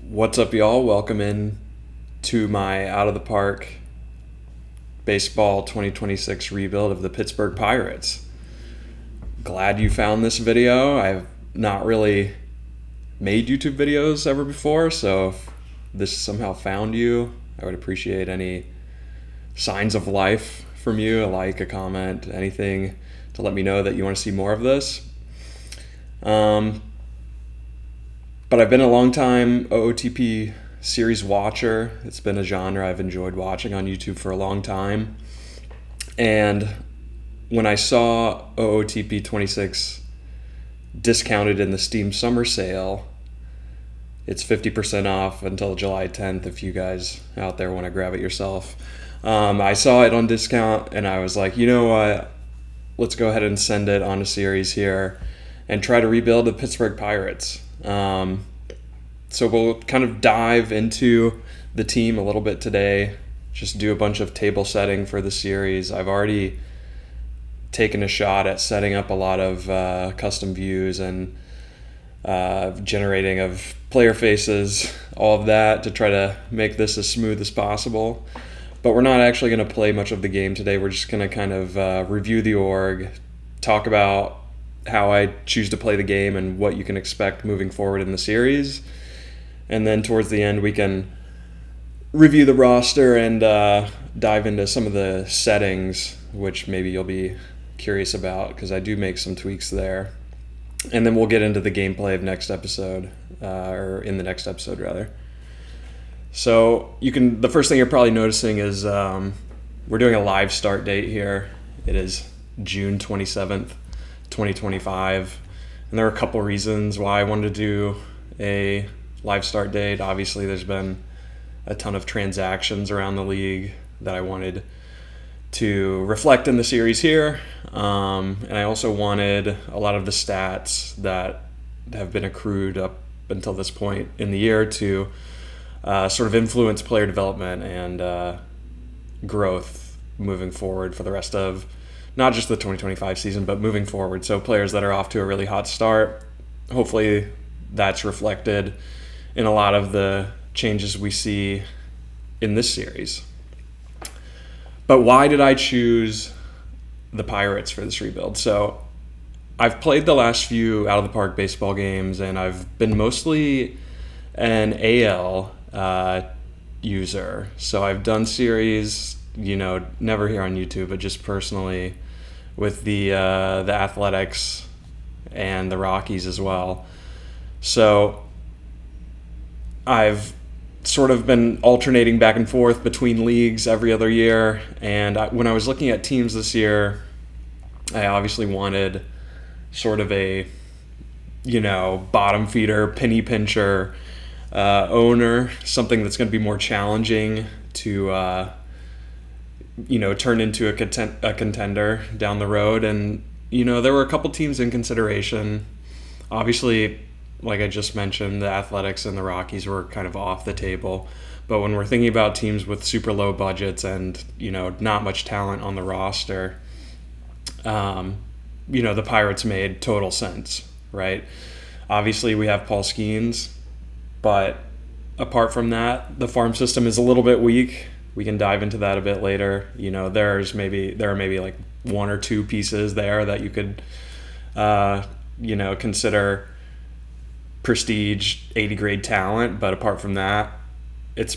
What's up, y'all? Welcome in to my Out of the Park Baseball 2026 rebuild of the Pittsburgh Pirates. Glad you found this video. I've not really made YouTube videos ever before, so if this somehow found you, I would appreciate any signs of life from you, a like, a comment, anything to let me know that you want to see more of this. But I've been a long time OOTP series watcher. It's been a genre I've enjoyed watching on YouTube for a long time. And when I saw OOTP 26 discounted in the Steam Summer Sale, it's 50% off until July 10th if you guys out there want to grab it yourself. I saw it on discount and I was like, you know what? Let's go ahead and send it on a series here and try to rebuild the Pittsburgh Pirates. So we'll kind of dive into the team a little bit today, just do a bunch of table setting for the series. I've already taken a shot at setting up a lot of custom views and generating of player faces, all of that to try to make this as smooth as possible. But we're not actually going to play much of the game today. We're just going to kind of review the org, talk about how I choose to play the game and what you can expect moving forward in the series. And then towards the end, we can review the roster and dive into some of the settings, which maybe you'll be curious about because I do make some tweaks there. And then we'll get into the gameplay of next episode, or in the next episode rather. So the first thing you're probably noticing is we're doing a live start date here. It is June 27th. 2025, and there are a couple reasons why I wanted to do a live start date. Obviously, there's been a ton of transactions around the league that I wanted to reflect in the series here, and I also wanted a lot of the stats that have been accrued up until this point in the year to sort of influence player development and growth moving forward for the rest of not just the 2025 season, but moving forward. So players that are off to a really hot start, hopefully that's reflected in a lot of the changes we see in this series. But why did I choose the Pirates for this rebuild? So I've played the last few Out of the Park baseball games, and I've been mostly an AL user. So I've done series, never here on YouTube, but just personally with the Athletics and the Rockies as well. So I've sort of been alternating back and forth between leagues every other year. And when I was looking at teams this year, I obviously wanted sort of a, bottom feeder, penny pincher owner, something that's going to be more challenging to turn into a contender down the road. And, there were a couple teams in consideration. Obviously, like I just mentioned, the Athletics and the Rockies were kind of off the table. But when we're thinking about teams with super low budgets and, not much talent on the roster, the Pirates made total sense, right? Obviously, we have Paul Skeens, but apart from that, the farm system is a little bit weak. We can dive into that a bit later. There are maybe like one or two pieces there that you could, consider prestige 80 grade talent. But apart from that, it's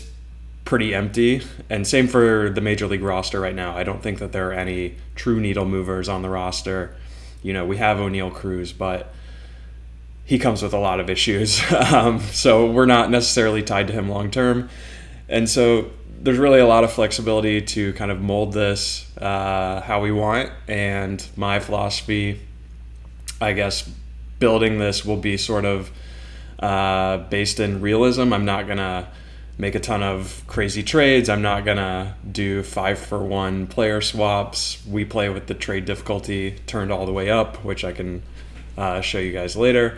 pretty empty. And same for the major league roster right now. I don't think that there are any true needle movers on the roster. We have O'Neal Cruz, but he comes with a lot of issues. So we're not necessarily tied to him long term. And so there's really a lot of flexibility to kind of mold this how we want. And my philosophy, I guess, building this will be sort of based in realism. I'm not going to make a ton of crazy trades. I'm not going to do 5-for-1 player swaps. We play with the trade difficulty turned all the way up, which I can show you guys later.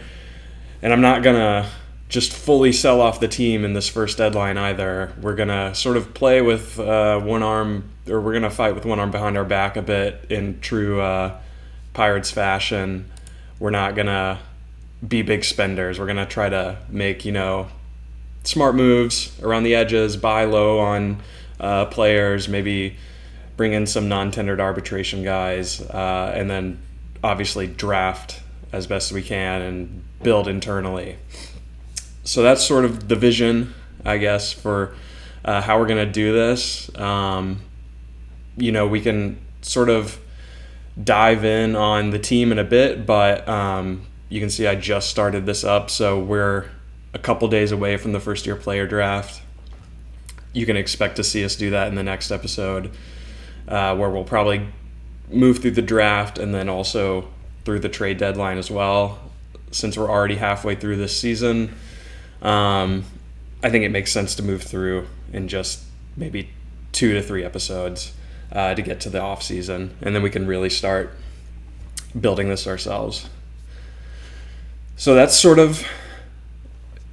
And I'm not going to just fully sell off the team in this first deadline either. We're going to sort of play with one arm, or we're going to fight with one arm behind our back a bit in true Pirates fashion. We're not going to be big spenders. We're going to try to make, smart moves around the edges, buy low on players, maybe bring in some non-tendered arbitration guys, and then obviously draft as best we can and build internally. So that's sort of the vision, I guess, for how we're going to do this. We can sort of dive in on the team in a bit, but you can see I just started this up, so we're a couple days away from the first-year player draft. You can expect to see us do that in the next episode, where we'll probably move through the draft and then also through the trade deadline as well. Since we're already halfway through this season, I think it makes sense to move through in just maybe 2 to 3 episodes to get to the off season, and then we can really start building this ourselves. So that's sort of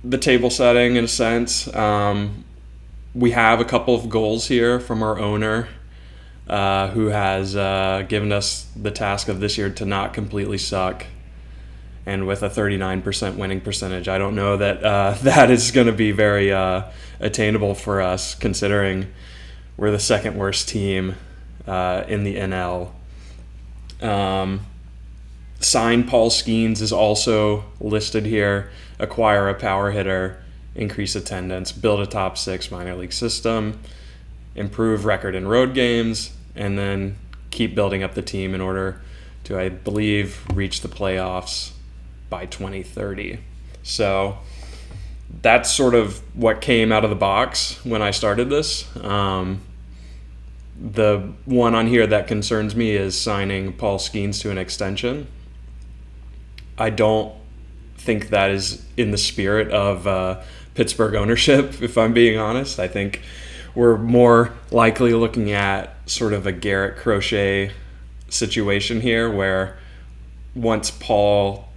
the table setting in a sense. We have a couple of goals here from our owner, who has given us the task of this year to not completely suck, and with a 39% winning percentage. I don't know that that is going to be very attainable for us, considering we're the second worst team in the NL. Sign Paul Skeens is also listed here. Acquire a power hitter, increase attendance, build a top 6 minor league system, improve record in road games, and then keep building up the team in order to, I believe, reach the playoffs by 2030. So that's sort of what came out of the box when I started this. The one on here that concerns me is signing Paul Skeens to an extension. I don't think that is in the spirit of Pittsburgh ownership, if I'm being honest. I think we're more likely looking at sort of a Garrett Crochet situation here, where once Paul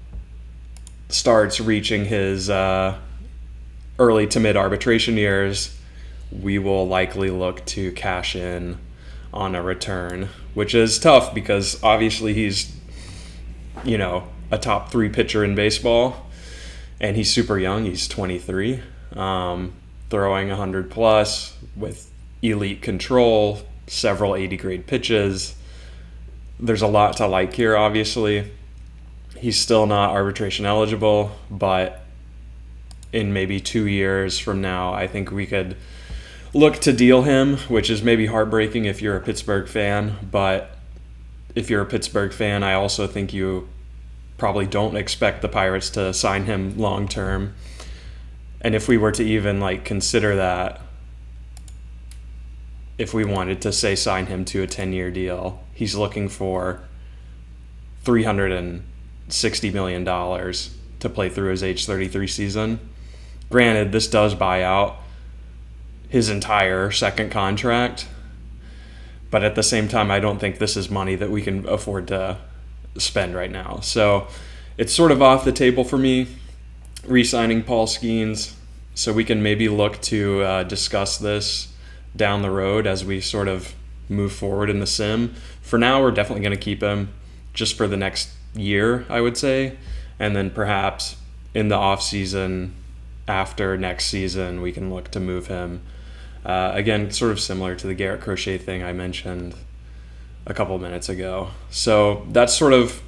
starts reaching his early to mid arbitration years, we will likely look to cash in on a return, which is tough because obviously he's, a top 3 pitcher in baseball, and he's super young. He's 23, throwing 100 plus with elite control, several 80 grade pitches. There's a lot to like here, obviously. He's still not arbitration eligible, but in maybe 2 years from now, I think we could look to deal him, which is maybe heartbreaking if you're a Pittsburgh fan. But if you're a Pittsburgh fan, I also think you probably don't expect the Pirates to sign him long term. And if we were to even consider that, if we wanted to say sign him to a 10-year deal, he's looking for $360 million to play through his age 33 season. Granted, this does buy out his entire second contract, but at the same time, I don't think this is money that we can afford to spend right now. So it's sort of off the table for me, re-signing Paul Skeens, so we can maybe look to discuss this down the road as we sort of move forward in the sim. For now, we're definitely going to keep him just for the next year, I would say, and then perhaps in the off season after next season, we can look to move him. Again, sort of similar to the Garrett Crochet thing I mentioned a couple minutes ago. So that's sort of,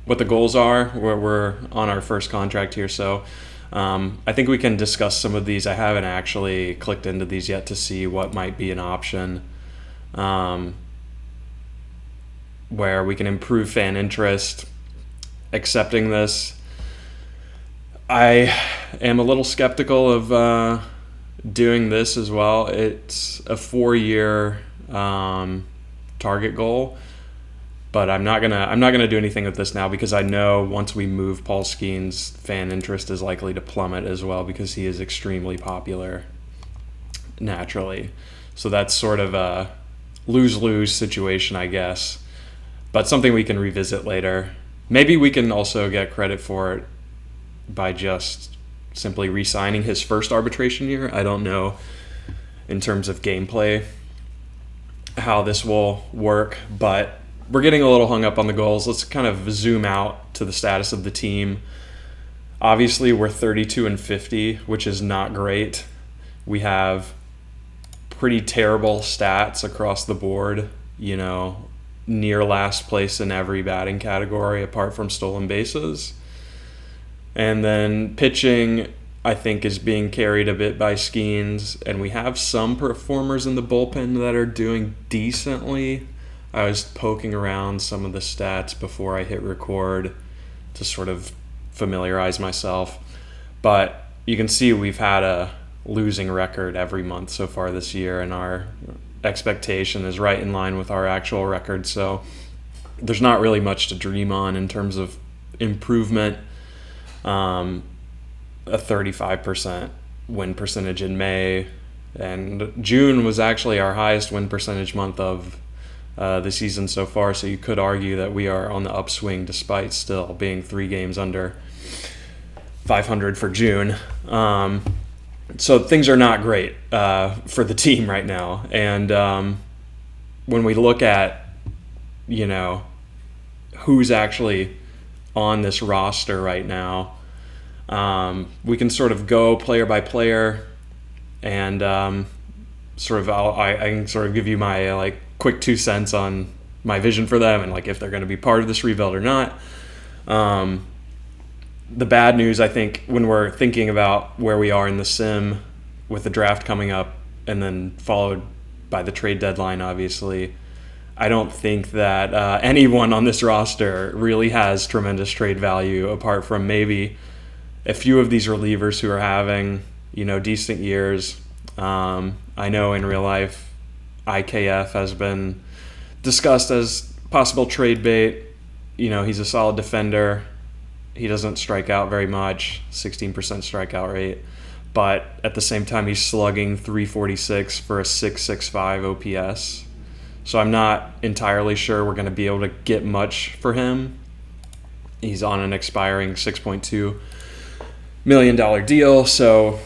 what the goals are. We're on our first contract here. So I think we can discuss some of these. I haven't actually clicked into these yet to see what might be an option where we can improve fan interest. Accepting this, I am a little skeptical of doing this as well. It's a 4-year target goal, but I'm not gonna do anything with this now because I know once we move Paul Skeens, fan interest is likely to plummet as well because he is extremely popular naturally. So that's sort of a lose-lose situation, I guess, but something we can revisit later. Maybe we can also get credit for it by just simply re-signing his first arbitration year. I don't know in terms of gameplay how this will work, but we're getting a little hung up on the goals. Let's kind of zoom out to the status of the team. Obviously, we're 32-50, which is not great. We have pretty terrible stats across the board, near last place in every batting category apart from stolen bases. And then pitching, I think, is being carried a bit by Skeens, and we have some performers in the bullpen that are doing decently. I was poking around some of the stats before I hit record to sort of familiarize myself. But you can see we've had a losing record every month so far this year, and our expectation is right in line with our actual record. So there's not really much to dream on in terms of improvement. A 35% win percentage in May, and June was actually our highest win percentage month of the season so far, so you could argue that we are on the upswing despite still being 3 games under 500 for June. So things are not great for the team right now. And when we look at, who's actually on this roster right now, we can sort of go player by player, and I can sort of give you my quick 2 cents on my vision for them and if they're going to be part of this rebuild or not. The bad news, I think, when we're thinking about where we are in the sim with the draft coming up and then followed by the trade deadline, obviously, I don't think that anyone on this roster really has tremendous trade value apart from maybe a few of these relievers who are having, decent years. I know in real life, IKF has been discussed as possible trade bait. He's a solid defender. He doesn't strike out very much, 16% strikeout rate. But at the same time, he's slugging .346 for a .665 OPS. So I'm not entirely sure we're going to be able to get much for him. He's on an expiring $6.2 million deal, so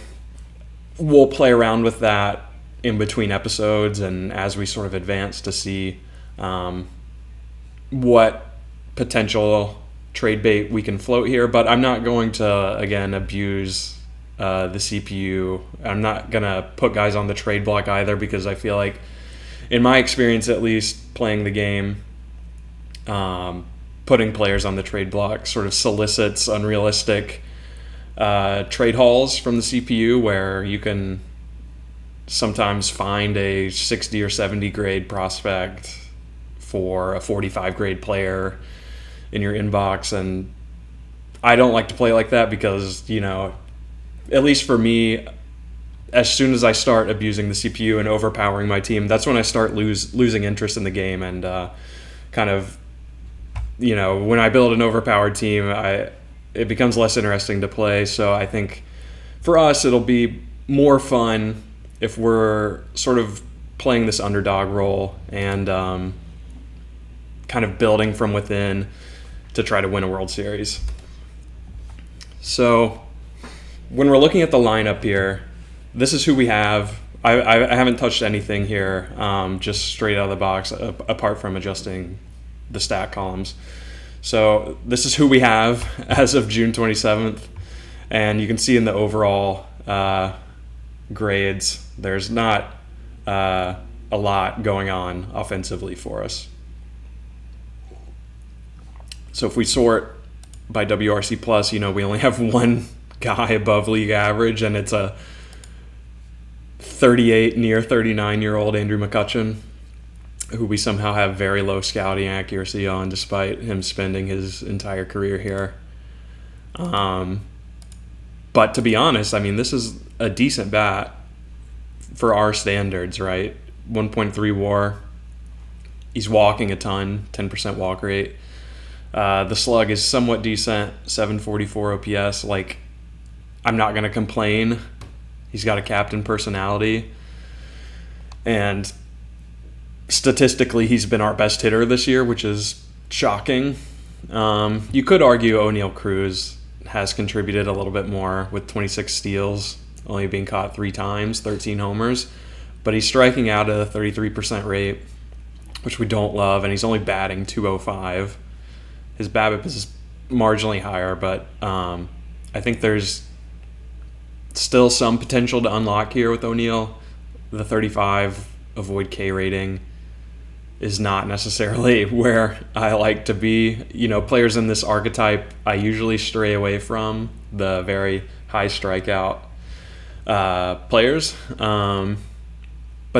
we'll play around with that in between episodes and as we sort of advance to see what potential trade bait we can float here. But I'm not going to, again, abuse the CPU. I'm not going to put guys on the trade block either, because I feel like, in my experience at least, playing the game, putting players on the trade block sort of solicits unrealistic trade hauls from the CPU, where you can sometimes find a 60 or 70 grade prospect for a 45 grade player in your inbox. And I don't like to play like that because, at least for me, as soon as I start abusing the CPU and overpowering my team, that's when I start losing interest in the game. And kind of, when I build an overpowered team, it becomes less interesting to play. So I think for us, it'll be more fun if we're sort of playing this underdog role and kind of building from within to try to win a World Series. So when we're looking at the lineup here, this is who we have. I haven't touched anything here, just straight out of the box, apart from adjusting the stat columns. So this is who we have as of June 27th. And you can see in the overall grades, there's not a lot going on offensively for us. So if we sort by WRC plus, we only have one guy above league average, and it's a 38, near 39-year-old Andrew McCutchen, who we somehow have very low scouting accuracy on, despite him spending his entire career here. But to be honest, this is a decent bat for our standards, right? 1.3 WAR. He's walking a ton, 10% walk rate. The slug is somewhat decent, 744 OPS. I'm not going to complain. He's got a captain personality. And statistically, he's been our best hitter this year, which is shocking. You could argue O'Neal Cruz has contributed a little bit more with 26 steals, only being caught 3 times, 13 homers. But he's striking out at a 33% rate, which we don't love, and he's only batting .205. His BABIP is marginally higher, but I I think there's still some potential to unlock here with O'Neill. The 35 avoid K rating is not necessarily where I like to be. Players in this archetype, I usually stray away from the very high strikeout players. But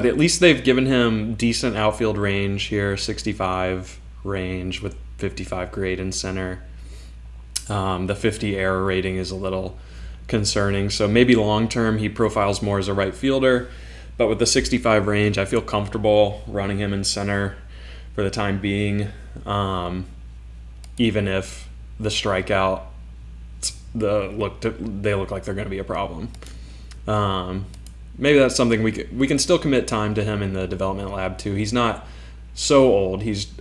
at least they've given him decent outfield range here, 65 range with 55 grade in center. The 50 error rating is a little concerning. So maybe long term he profiles more as a right fielder. But with the 65 range, I feel comfortable running him in center for the time being, even if the strikeout they look like they're going to be a problem. Maybe that's something we can still commit time to him in the development lab too. He's not so old. He's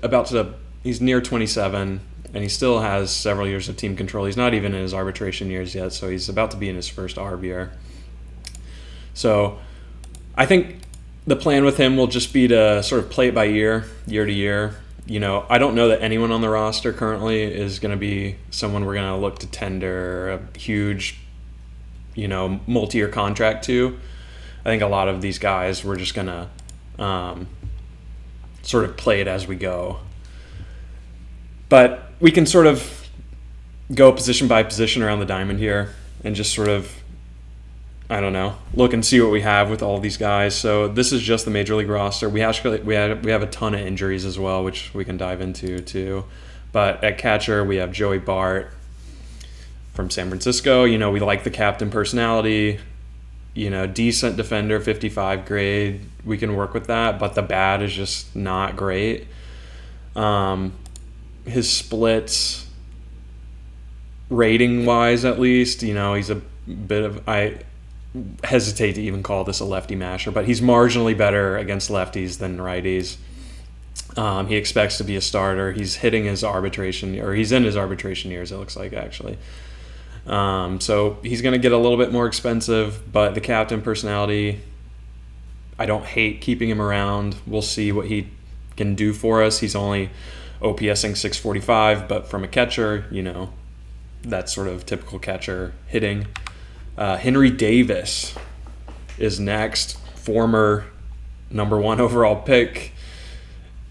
near 27, and he still has several years of team control. He's not even in his arbitration years yet, so he's about to be in his first ARB year. So I think the plan with him will just be to sort of play it by year to year. I don't know that anyone on the roster currently is going to be someone we're going to look to tender a huge, multi-year contract to. I think a lot of these guys we're just going to sort of play it as we go. But we can sort of go position by position around the diamond here and just sort of, I don't know, look and see what we have with all these guys. So this is just the major league roster. We have a ton of injuries as well, which we can dive into too. But at catcher, we have Joey Bart from San Francisco. We like the captain personality. Decent defender, 55 grade. We can work with that, but the bat is just not great. His splits, rating-wise at least, he's a bit of... I hesitate to even call this a lefty masher, but he's marginally better against lefties than righties. He expects to be a starter. He's hitting his arbitration, or he's in his arbitration years, it looks like, actually. So he's going to get a little bit more expensive, but the captain personality, I don't hate keeping him around. We'll see what he can do for us. He's only OPSing 645, but from a catcher, that's sort of typical catcher hitting. Henry Davis is next. Former number 1 overall pick,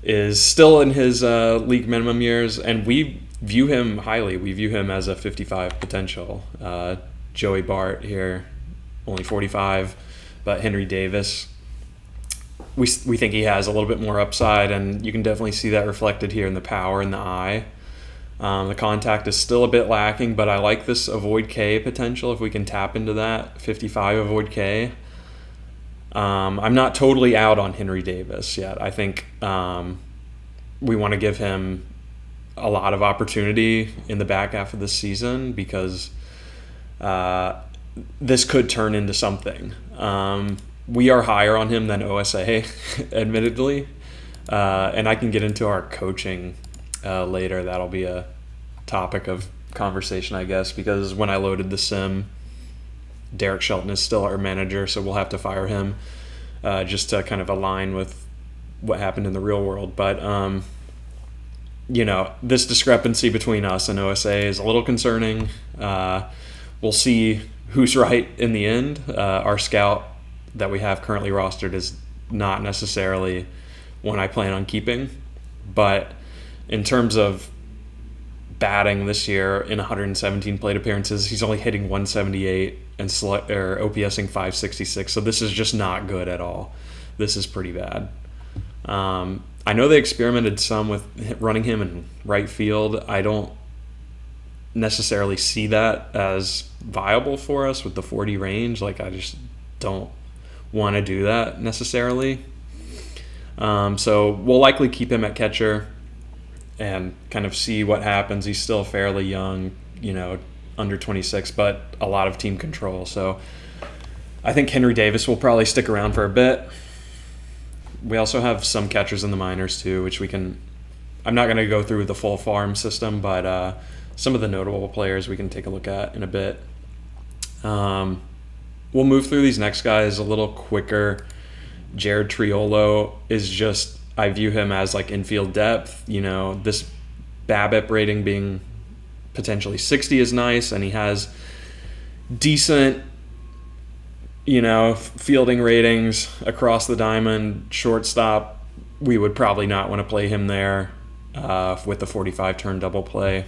is still in his league minimum years, and we view him highly. We view him as a 55 potential. Joey Bart here, only 45, but Henry Davis, we think he has a little bit more upside, and you can definitely see that reflected here in the power in the eye. The contact is still a bit lacking, but I like this avoid K potential if we can tap into that 55 avoid K. I'm not totally out on Henry Davis yet. I think we want to give him a lot of opportunity in the back half of the season because this could turn into something. We are higher on him than OSA, admittedly, and I can get into our coaching later. That'll be a topic of conversation, I guess, because when I loaded the sim, Derek Shelton is still our manager, so we'll have to fire him just to kind of align with what happened in the real world. But this discrepancy between us and OSA is a little concerning. We'll see who's right in the end. Our scout that we have currently rostered is not necessarily one I plan on keeping, but in terms of batting this year in 117 plate appearances, he's only hitting 178 and OPSing 566. So this is just not good at all. This is pretty bad. I know they experimented some with running him in right field. I don't necessarily see that as viable for us with the 40 range. I just don't want to do that necessarily. So we'll likely keep him at catcher and kind of see what happens. He's still fairly young, under 26, but a lot of team control. So I think Henry Davis will probably stick around for a bit. We also have some catchers in the minors too, which I'm not going to go through the full farm system, but some of the notable players we can take a look at in a bit. We'll move through these next guys a little quicker. Jared Triolo is just, I view him as infield depth. This BABIP rating being potentially 60 is nice, and he has decent, fielding ratings across the diamond. Shortstop, we would probably not want to play him there with the 45-turn double play.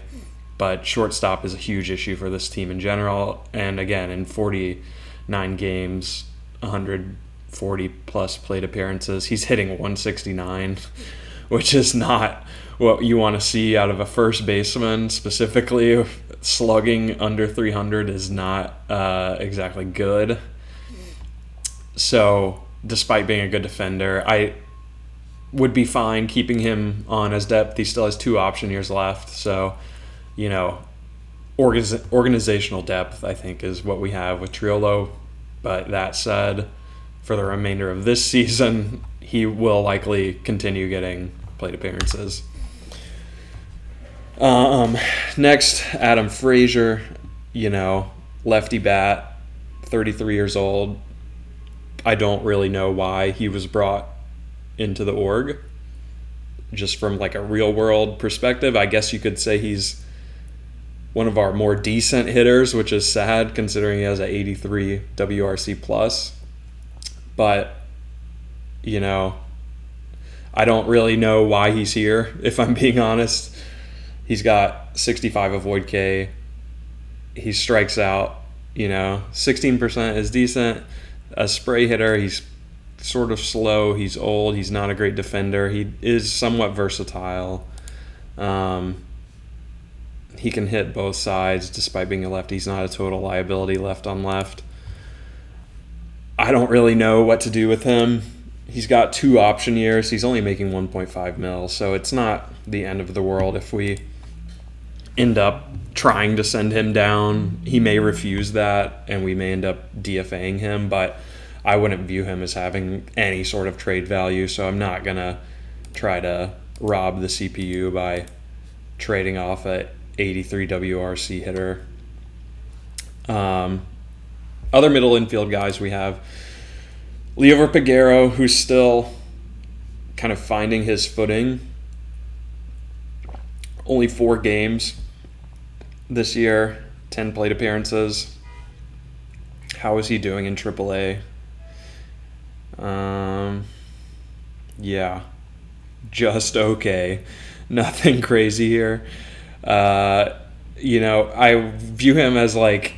But shortstop is a huge issue for this team in general. And again, in 49 games, 140-plus plate appearances, he's hitting 169, which is not what you want to see out of a first baseman. Specifically, slugging under 300 is not exactly good. So, despite being a good defender, I would be fine keeping him on as depth. He still has 2 option years left. So, organizational depth, I think, is what we have with Triolo. But that said, for the remainder of this season, he will likely continue getting plate appearances. Next, Adam Frazier, lefty bat, 33 years old. I don't really know why he was brought into the org. Just from like a real world perspective, I guess you could say he's one of our more decent hitters, which is sad considering he has an 83 WRC plus. But, I don't really know why he's here, if I'm being honest. He's got 65 avoid K. He strikes out, 16% is decent. A spray hitter, he's sort of slow. He's old. He's not a great defender. He is somewhat versatile. He can hit both sides despite being a lefty. He's not a total liability left on left. I don't really know what to do with him. He's got 2 option years. He's only making 1.5 mil, so it's not the end of the world if we end up trying to send him down. He may refuse that, and we may end up DFAing him, but I wouldn't view him as having any sort of trade value, so I'm not going to try to rob the CPU by trading off a 83 WRC hitter. Other middle infield guys we have Liover Peguero, who's still kind of finding his footing. Only 4 games this year, 10 plate appearances. How is he doing in AAA? Yeah, just okay. Nothing crazy here. I view him as like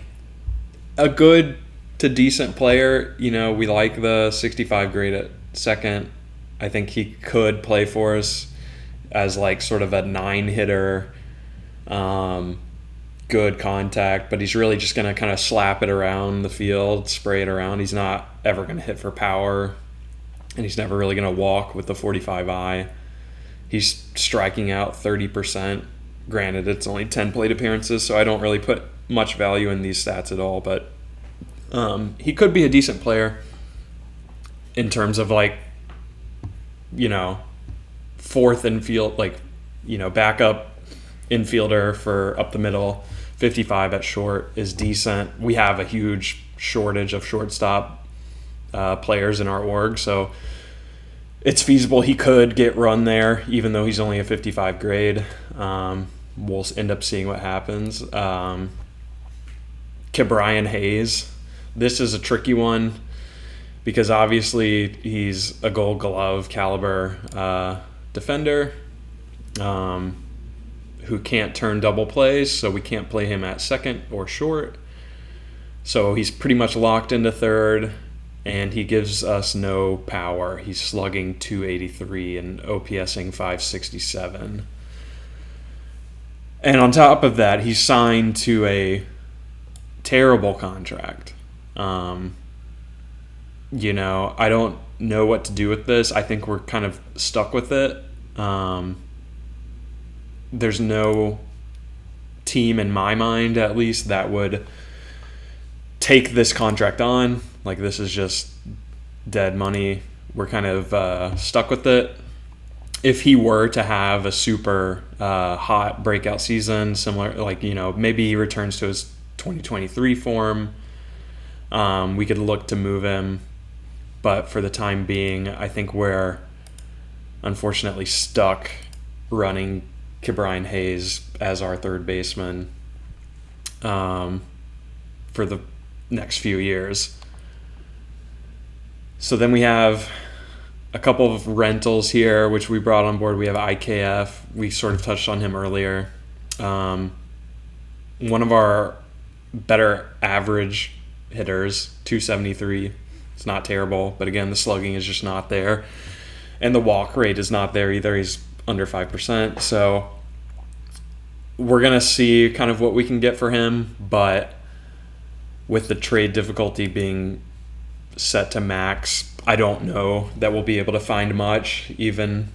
a good to decent player. We like the 65 grade at second. I think he could play for us as like sort of a 9 hitter, good contact, but he's really just going to kind of slap it around the field, spray it around. He's not ever going to hit for power, and he's never really going to walk with the 45i. He's striking out 30%. Granted, it's only 10 plate appearances, so I don't really put much value in these stats at all, but he could be a decent player in terms of like, fourth infield, like, backup infielder for up the middle. 55 at short is decent. We have a huge shortage of shortstop players in our org, so it's feasible he could get run there, even though he's only a 55 grade. We'll end up seeing what happens. Ke'Bryan Hayes. This is a tricky one because obviously he's a Gold Glove caliber defender who can't turn double plays, so we can't play him at second or short. So he's pretty much locked into third, and he gives us no power. He's slugging 283 and OPSing 567. And on top of that, he's signed to a terrible contract. I don't know what to do with this. I think we're kind of stuck with it. There's no team in my mind, at least, that would take this contract on. Like, this is just dead money. We're kind of stuck with it. If he were to have a super hot breakout season, similar, like, maybe he returns to his 2023 form, we could look to move him. But for the time being, I think we're unfortunately stuck running Ke'Bryan Hayes as our third baseman for for the next few years. So then we have a couple of rentals here, which we brought on board. We have IKF. We sort of touched on him earlier. One of our better average hitters, 273. It's not terrible, but again, the slugging is just not there. And the walk rate is not there either. He's under 5%. So we're going to see kind of what we can get for him, but with the trade difficulty being set to max, I don't know that we'll be able to find much, even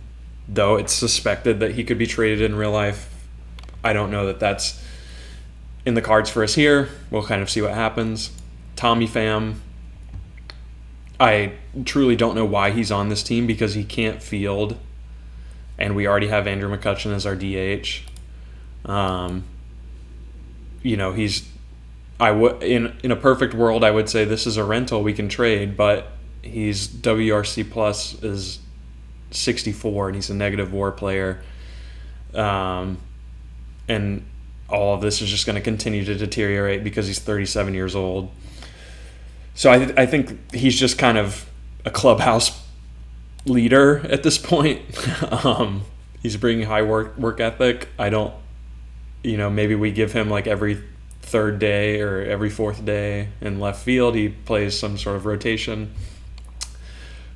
though it's suspected that he could be traded in real life. I don't know that that's in the cards for us here. We'll kind of see what happens. Tommy Pham, I truly don't know why he's on this team because he can't field, and we already have Andrew McCutchen as our DH. In a perfect world, I would say this is a rental we can trade, but he's WRC plus is 64, and he's a negative WAR player. And all of this is just going to continue to deteriorate because he's 37 years old. So I think he's just kind of a clubhouse leader at this point. He's bringing high work ethic. I don't, maybe we give him like every third day or every fourth day in left field. He plays some sort of rotation.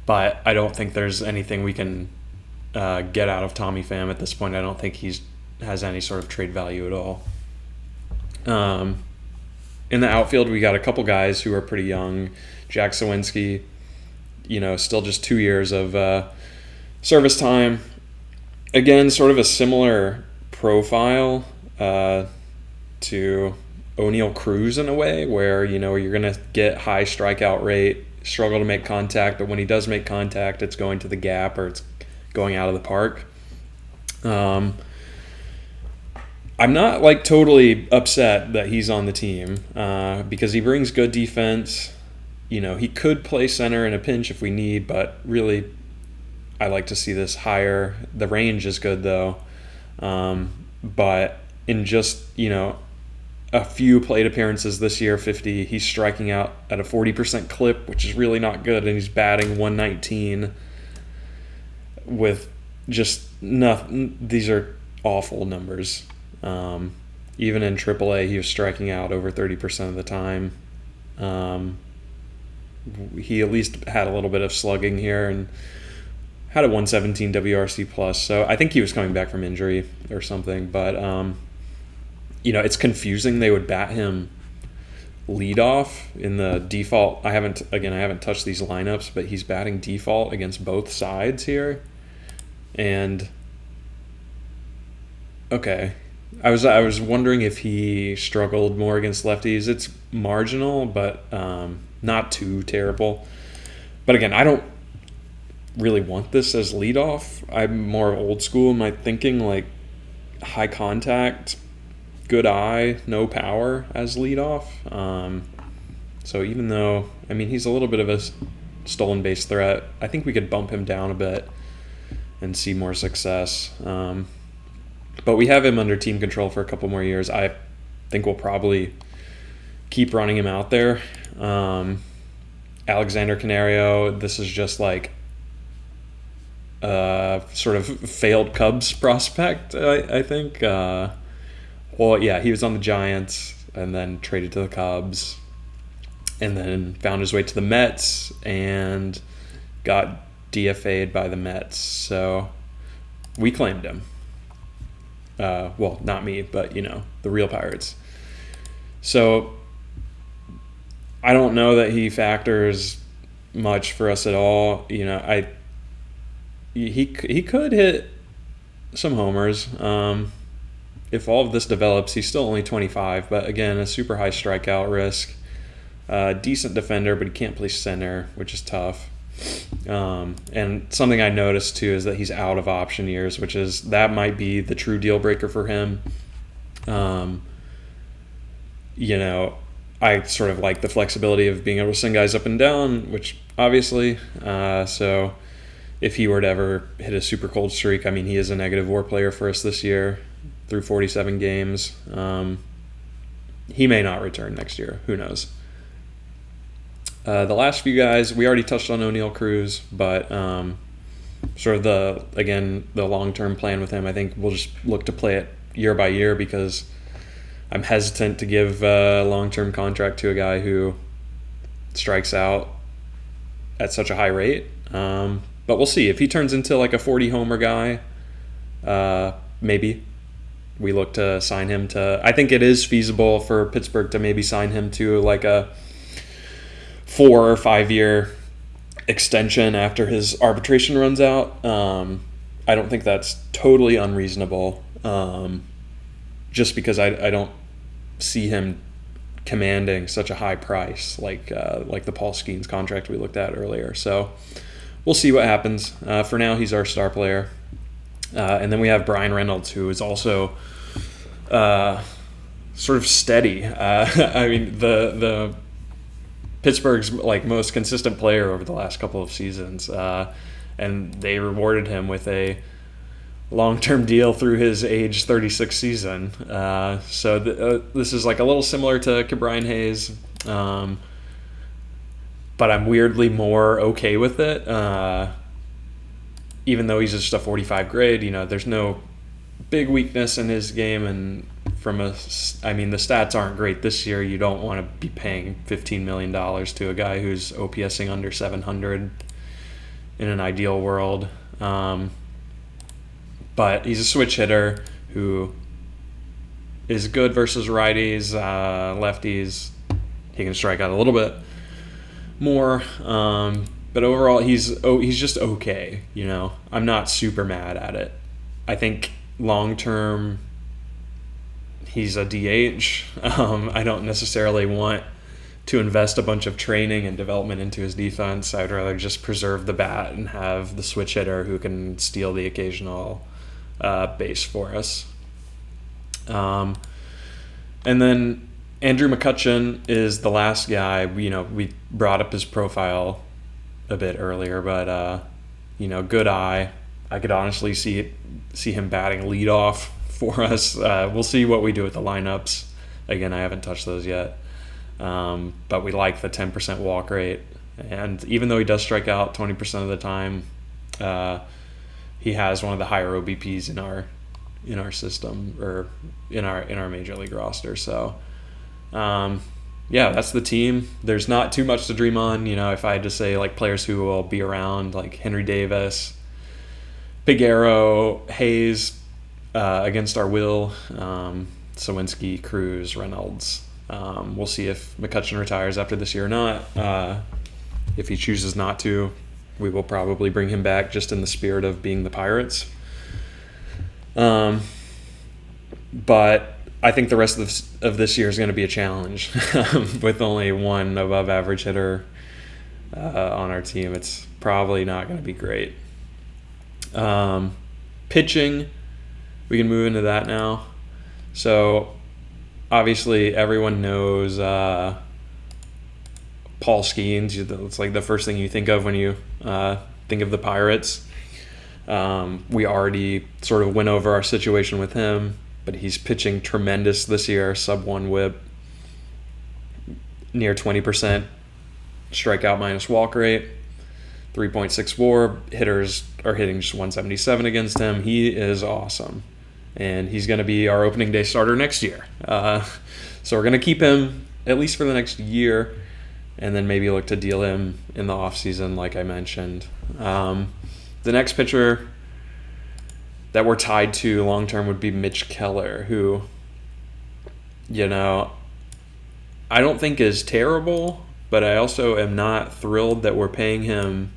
But I don't think there's anything we can get out of Tommy Pham at this point. I don't think he has any sort of trade value at all. In the outfield, we got a couple guys who are pretty young. Jack Sawinski, still just 2 years of service time. Again, sort of a similar profile to O'Neal Cruz in a way, where, you're going to get high strikeout rate, struggle to make contact, but when he does make contact, it's going to the gap or it's going out of the park. I'm not totally upset that he's on the team because he brings good defense. He could play center in a pinch if we need, but really I like to see this higher. The range is good though. But in just, a few plate appearances this year, 50, he's striking out at a 40% clip, which is really not good, and he's batting 119 with just nothing. These are awful numbers. Even in AAA, he was striking out over 30% of the time. He at least had a little bit of slugging here and had a 117 WRC plus. So I think he was coming back from injury or something. But it's confusing. They would bat him leadoff in the default. I haven't touched these lineups, but he's batting default against both sides here. And okay. I was wondering if he struggled more against lefties. It's marginal, but not too terrible. But again, I don't really want this as leadoff. I'm more old school in my thinking, high contact, good eye, no power as leadoff. So even though, he's a little bit of a stolen base threat, I think we could bump him down a bit and see more success. But we have him under team control for a couple more years. I think we'll probably keep running him out there. Alexander Canario, this is just sort of failed Cubs prospect, I think. He was on the Giants and then traded to the Cubs and then found his way to the Mets and got DFA'd by the Mets. So we claimed him. Not me, but, the real Pirates. So I don't know that he factors much for us at all. He could hit some homers. If all of this develops, he's still only 25, but again, a super high strikeout risk. Decent defender, but he can't play center, which is tough. And something I noticed too is that he's out of option years, that might be the true deal breaker for him. I sort of like the flexibility of being able to send guys up and down, which obviously, so if he were to ever hit a super cold streak, he is a negative WAR player for us this year through 47 games. he may not return next year. Who knows? The last few guys, we already touched on O'Neal Cruz, but sort of the long-term plan with him, I think we'll just look to play it year by year because I'm hesitant to give a long-term contract to a guy who strikes out at such a high rate. But we'll see. If he turns into like a 40-homer guy, maybe we look to sign him to... I think it is feasible for Pittsburgh to maybe sign him to like a 4 or 5 year extension after his arbitration runs out. I don't think that's totally unreasonable, just because I don't see him commanding such a high price like the Paul Skeens contract we looked at earlier. So we'll see what happens. For now, he's our star player. And then we have Brian Reynolds, who is also sort of steady. I mean, the Pittsburgh's like most consistent player over the last couple of seasons, and they rewarded him with a long-term deal through his age 36 season. So this is like a little similar to Ke'Bryan Hayes, but I'm weirdly more okay with it. Even though he's just a 45 grade, there's no big weakness in his game, and the stats aren't great this year. You don't want to be paying $15 million to a guy who's OPSing under 700 in an ideal world. But he's a switch hitter who is good versus righties, lefties. He can strike out a little bit more. But overall, he's just okay. I'm not super mad at it. I think long term, he's a DH. I don't necessarily want to invest a bunch of training and development into his defense. I'd rather just preserve the bat and have the switch hitter who can steal the occasional base for us. And then Andrew McCutchen is the last guy. We brought up his profile a bit earlier, but good eye. I could honestly see him batting leadoff for us. We'll see what we do with the lineups. Again, I haven't touched those yet, but we like the 10% walk rate. And even though he does strike out 20% of the time, he has one of the higher OBPs in our system, or in our major league roster. So. That's the team. There's not too much to dream on. If I had to say like players who will be around, like Henry Davis, Piguero, Hayes, against our will, Sawinski, Cruz, Reynolds. We'll see if McCutchen retires after this year or not. If he chooses not to, we will probably bring him back just in the spirit of being the Pirates. But I think the rest of this year is going to be a challenge with only one above average hitter on our team. It's probably not going to be great. Pitching, we can move into that now. So obviously everyone knows Paul Skeens. It's like the first thing you think of when you think of the Pirates. We already sort of went over our situation with him, but he's pitching tremendous this year, sub-1 whip, near 20% strikeout minus walk rate, 3.6 WAR. Hitters are hitting just 177 against him. He is awesome, and he's going to be our opening day starter next year. So we're going to keep him at least for the next year, and then maybe look to deal him in the offseason like I mentioned. The next pitcher that we're tied to long-term would be Mitch Keller, who, I don't think is terrible, but I also am not thrilled that we're paying him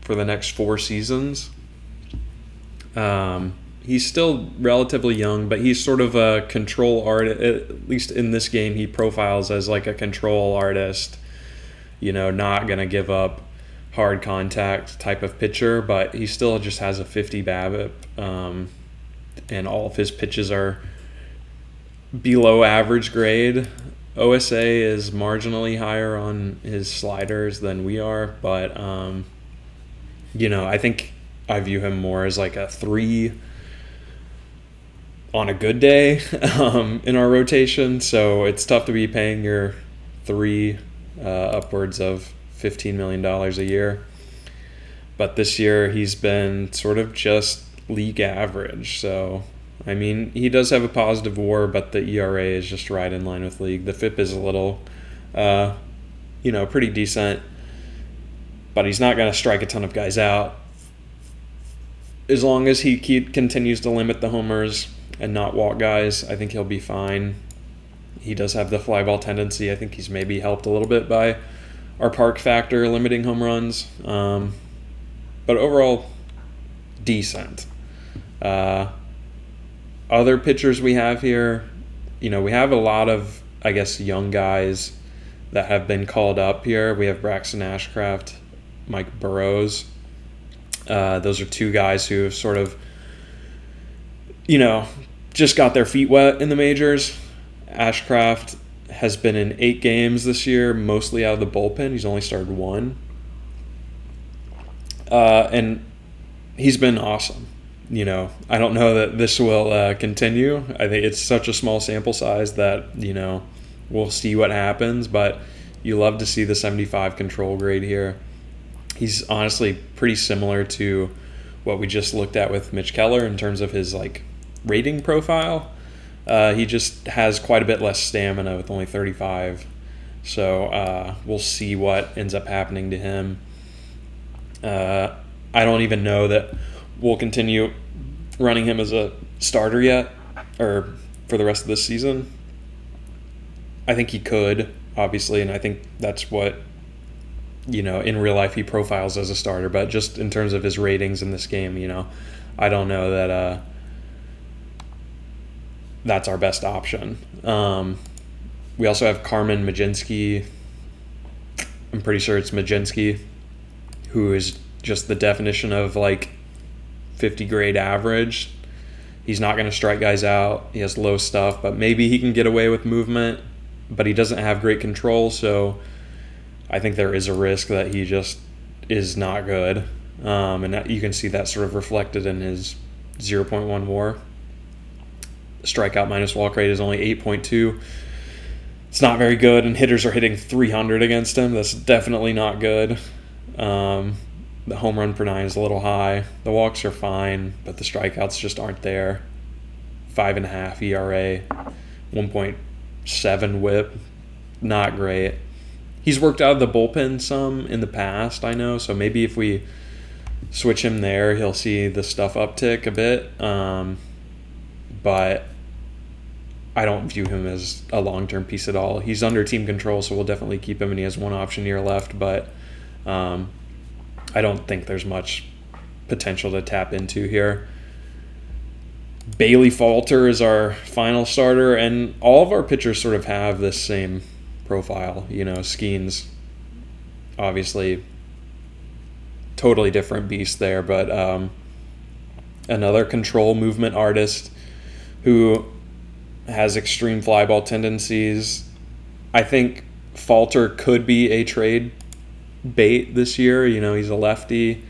for the next 4 seasons. He's still relatively young, but he's sort of a control artist. At least in this game, he profiles as like a control artist, not going to give up hard contact type of pitcher, but he still just has a 50 BABIP, and all of his pitches are below average grade. OSA is marginally higher on his sliders than we are, but I think I view him more as like a 3 on a good day in our rotation. So it's tough to be paying your three upwards of $15 million a year. But this year he's been sort of just league average. So, I mean, he does have a positive WAR, but the ERA is just right in line with league. The FIP is a little, pretty decent. But he's not going to strike a ton of guys out. As long as he continues to limit the homers and not walk guys, I think he'll be fine. He does have the fly ball tendency. I think he's maybe helped a little bit by our park factor limiting home runs. But overall, decent. Other pitchers we have here, we have a lot of, I guess, young guys that have been called up here. We have Braxton Ashcraft, Mike Burrows. Those are two guys who have sort of, just got their feet wet in the majors. Ashcraft has been in 8 games this year, mostly out of the bullpen. He's only started 1. And he's been awesome. I don't know that this will continue. I think it's such a small sample size that, we'll see what happens. But you love to see the 75 control grade here. He's honestly pretty similar to what we just looked at with Mitch Keller in terms of his rating profile. He just has quite a bit less stamina with only 35. So we'll see what ends up happening to him. I don't even know that we'll continue running him as a starter yet or for the rest of this season. I think he could, obviously, and I think that's what in real life he profiles as a starter, but just in terms of his ratings in this game, I don't know that that's our best option. We also have Carmen Mlodzinski. I'm pretty sure it's Mlodzinski, who is just the definition of 50 grade average. He's not going to strike guys out. He has low stuff, but maybe he can get away with movement, but he doesn't have great control, so I think there is a risk that he just is not good. And that you can see that sort of reflected in his 0.1 WAR. Strikeout minus walk rate is only 8.2. It's not very good, and hitters are hitting 300 against him. That's definitely not good. The home run per 9 is a little high. The walks are fine, but the strikeouts just aren't there. 5.5 ERA, 1.7 WHIP, not great. He's worked out of the bullpen some in the past, I know, so maybe if we switch him there, he'll see the stuff uptick a bit. But I don't view him as a long-term piece at all. He's under team control, so we'll definitely keep him, and he has one option year left, but I don't think there's much potential to tap into here. Bailey Falter is our final starter, and all of our pitchers sort of have this same profile. Skeens, obviously, totally different beast there, but another control movement artist who has extreme fly ball tendencies. I think Falter could be a trade bait this year. He's a lefty,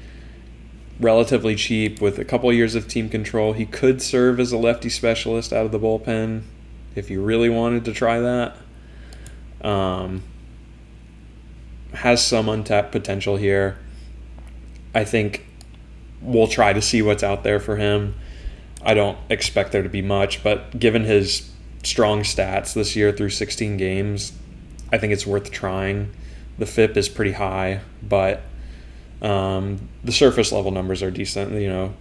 relatively cheap with a couple years of team control. He could serve as a lefty specialist out of the bullpen if you really wanted to try that. Has some untapped potential here. I think we'll try to see what's out there for him. I don't expect there to be much, but given his strong stats this year through 16 games, I think it's worth trying. The FIP is pretty high, but the surface level numbers are decent.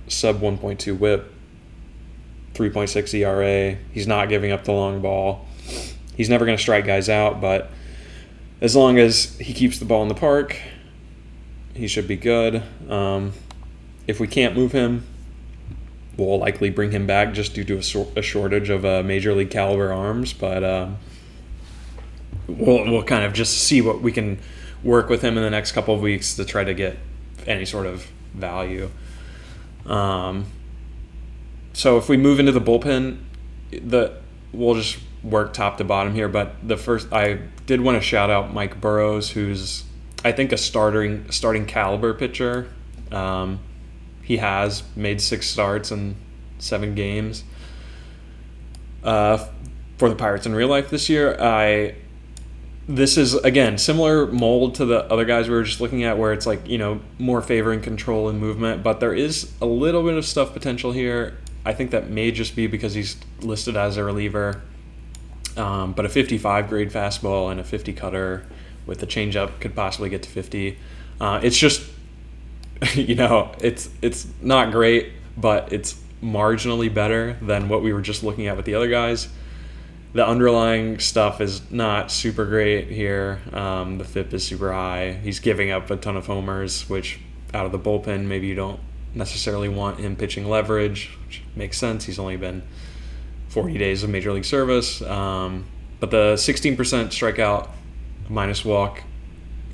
Sub 1.2 WHIP, 3.6 ERA. He's not giving up the long ball. He's never going to strike guys out, but as long as he keeps the ball in the park, he should be good. If we can't move him, we'll likely bring him back just due to a shortage of major league caliber arms, but we'll kind of just see what we can work with him in the next couple of weeks to try to get any sort of value. So if we move into the bullpen, we'll just work top to bottom here. But I did want to shout out Mike Burrows, who's I think a starting caliber pitcher. He has made 6 starts in 7 games. for the Pirates in real life this year. This is, again, similar mold to the other guys we were just looking at, where it's like, more favoring control and movement, but there is a little bit of stuff potential here. I think that may just be because he's listed as a reliever, but a 55 grade fastball and a 50 cutter with the changeup could possibly get to 50. It's just, it's not great, but it's marginally better than what we were just looking at with the other guys. The underlying stuff is not super great here. The FIP is super high. He's giving up a ton of homers, which out of the bullpen, maybe you don't necessarily want him pitching leverage, which makes sense. He's only been 40 days of Major League service. But the 16% strikeout minus walk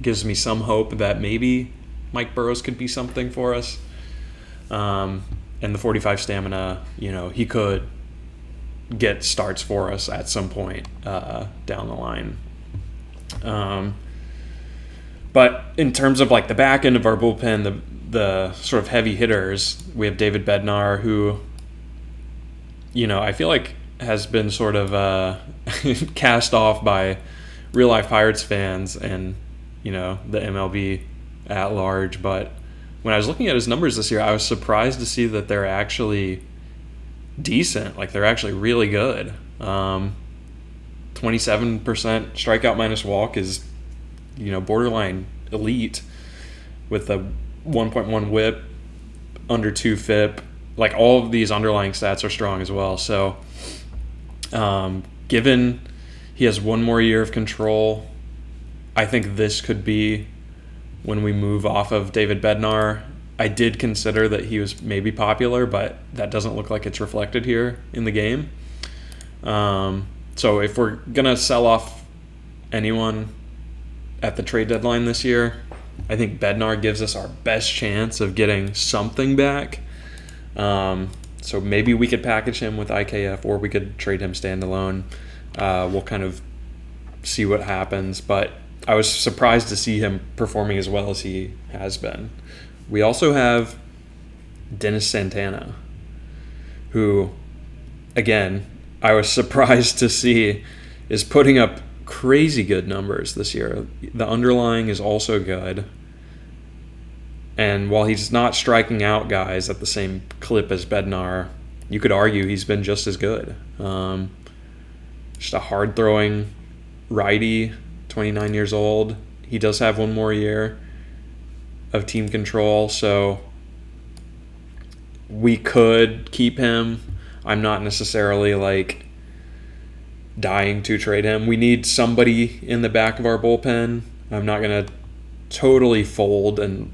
gives me some hope that maybe Mike Burrows could be something for us. And the 45 stamina, he could get starts for us at some point down the line. But in terms of like the back end of our bullpen, the sort of heavy hitters, we have David Bednar, who, I feel like has been sort of cast off by real life Pirates fans and, the MLB at large. But when I was looking at his numbers this year, I was surprised to see that they're actually decent. Like, they're actually really good. 27% strikeout minus walk is, borderline elite, with a 1.1 whip, under 2 FIP. Like, all of these underlying stats are strong as well. So, given he has one more year of control, I think this could be when we move off of David Bednar. I did consider that he was maybe popular, but that doesn't look like it's reflected here in the game. So if we're going to sell off anyone at the trade deadline this year, I think Bednar gives us our best chance of getting something back. So maybe we could package him with IKF, or we could trade him standalone. We'll kind of see what happens, but I was surprised to see him performing as well as he has been. We also have Dennis Santana, who, again, I was surprised to see is putting up crazy good numbers this year. The underlying is also good. And while he's not striking out guys at the same clip as Bednar, you could argue he's been just as good. Just a hard-throwing righty, 29 years old. He does have one more year of team control, so we could keep him. I'm not necessarily like dying to trade him. We need somebody in the back of our bullpen. I'm not going to totally fold and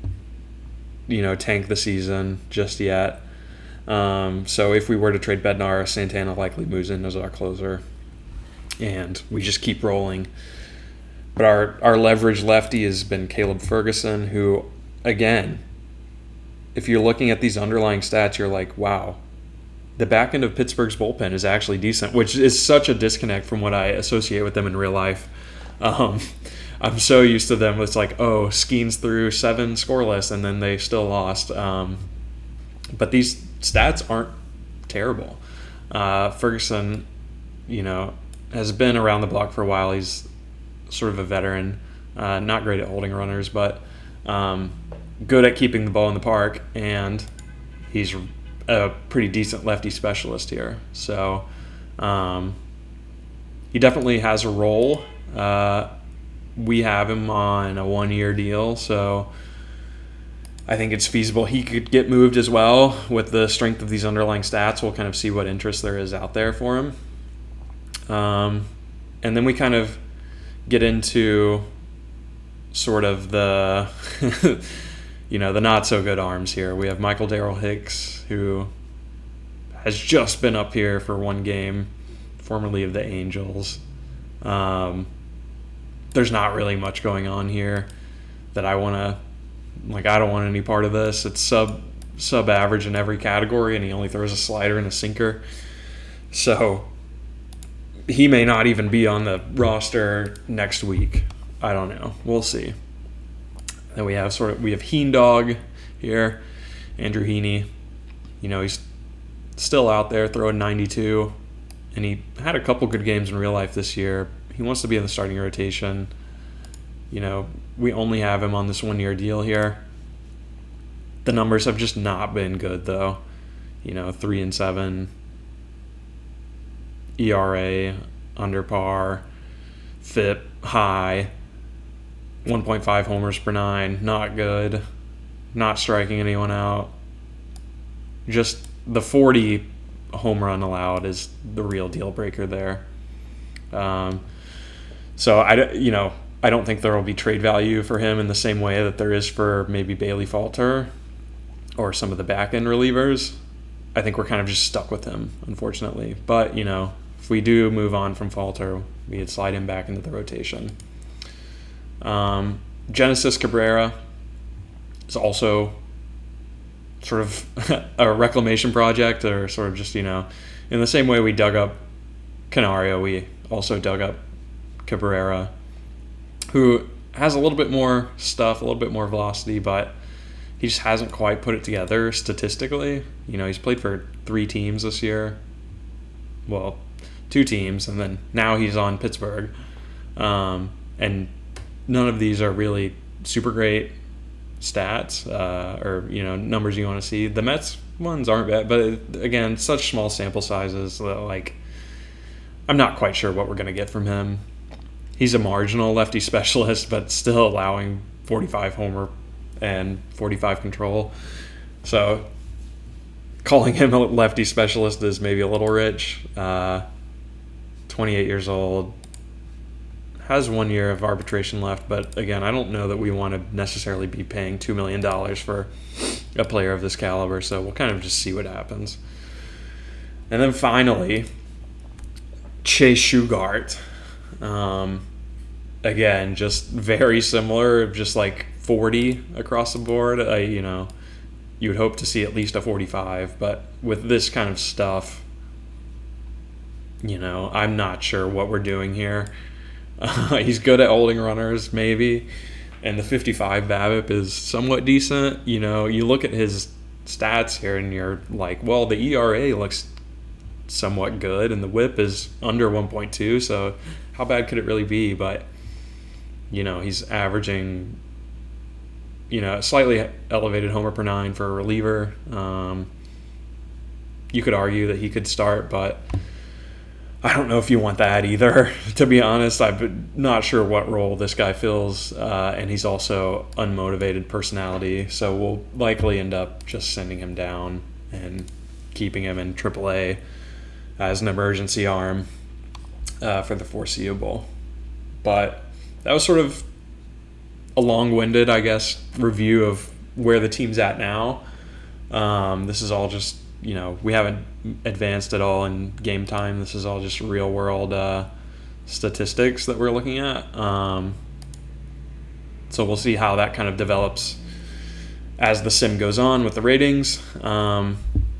tank the season just yet. So if we were to trade Bednar, Santana likely moves in as our closer, and we just keep rolling. But our leverage lefty has been Caleb Ferguson, who, again, if you're looking at these underlying stats, you're like, wow, the back end of Pittsburgh's bullpen is actually decent, which is such a disconnect from what I associate with them in real life. I'm so used to them. It's like, Skeens threw 7 scoreless, and then they still lost. But these stats aren't terrible. Ferguson, has been around the block for a while. He's sort of a veteran, not great at holding runners, but good at keeping the ball in the park, and he's a pretty decent lefty specialist here. So he definitely has a role. We have him on a 1-year deal, so I think it's feasible he could get moved as well. With the strength of these underlying stats, we'll kind of see what interest there is out there for him. And then we kind of get into sort of the the not so good arms here. We have Michael Darrell Hicks, who has just been up here for 1 game, formerly of the Angels. There's not really much going on here that I want to, I don't want any part of this. It's sub average in every category, and he only throws a slider and a sinker. So he may not even be on the roster next week. I don't know. We'll see. Then we have Heen Dog here, Andrew Heaney. He's still out there throwing 92, and he had a couple good games in real life this year. He wants to be in the starting rotation. We only have him on this 1-year deal here. The numbers have just not been good, though. 3-7, ERA under par, FIP high, 1.5 homers per 9, not good, not striking anyone out. Just the 40 home run allowed is the real deal breaker there. So I don't think there will be trade value for him in the same way that there is for maybe Bailey Falter or some of the back end relievers. I think we're kind of just stuck with him, unfortunately. But if we do move on from Falter, we could slide him back into the rotation. Genesis Cabrera is also sort of a reclamation project, or sort of just, in the same way we dug up Canario, we also dug up Cabrera, who has a little bit more stuff, a little bit more velocity, but he just hasn't quite put it together statistically. He's played for 3 teams this year. Well, 2 teams, and then now he's on Pittsburgh. And none of these are really super great stats or numbers you want to see. The Mets ones aren't bad, but again, such small sample sizes that, I'm not quite sure what we're going to get from him. He's a marginal lefty specialist, but still allowing 45 homer and 45 control. So calling him a lefty specialist is maybe a little rich. 28 years old, has 1 year of arbitration left, but again, I don't know that we want to necessarily be paying $2 million for a player of this caliber, so we'll kind of just see what happens. And then finally, Chase Shugart. Again, just very similar, just 40 across the board. You would hope to see at least a 45, but with this kind of stuff, I'm not sure what we're doing here. He's good at holding runners, maybe, and the 55 BABIP is somewhat decent. You look at his stats here, and you're like, well, the ERA looks somewhat good, and the WHIP is under 1.2, so how bad could it really be? But he's averaging slightly elevated homer per 9 for a reliever. You could argue that he could start, but I don't know if you want that either, to be honest. I'm not sure what role this guy fills, and he's also unmotivated personality, so we'll likely end up just sending him down and keeping him in AAA as an emergency arm for the foreseeable. But that was sort of a long-winded, I guess, review of where the team's at now. This is all just, we haven't advanced at all in game time. This is all just real-world statistics that we're looking at. So we'll see how that kind of develops as the sim goes on with the ratings.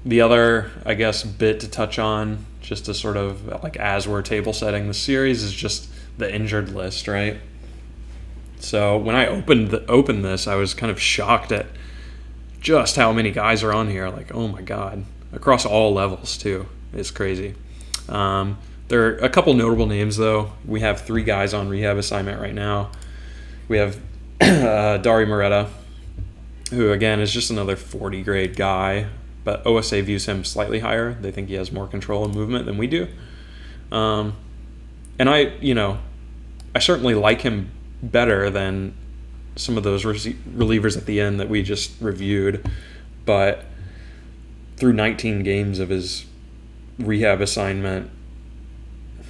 The other, I guess, bit to touch on, just to sort of, as we're table setting the series, is just the injured list, right? So when I opened this, I was kind of shocked at just how many guys are on here. Oh my God, across all levels too. It's crazy. There are a couple notable names though. We have 3 guys on rehab assignment right now. We have Dari Moreta, who again is just another 40 grade guy, but OSA views him slightly higher. They think he has more control and movement than we do. And I certainly like him better than some of those relievers at the end that we just reviewed, but through 19 games of his rehab assignment,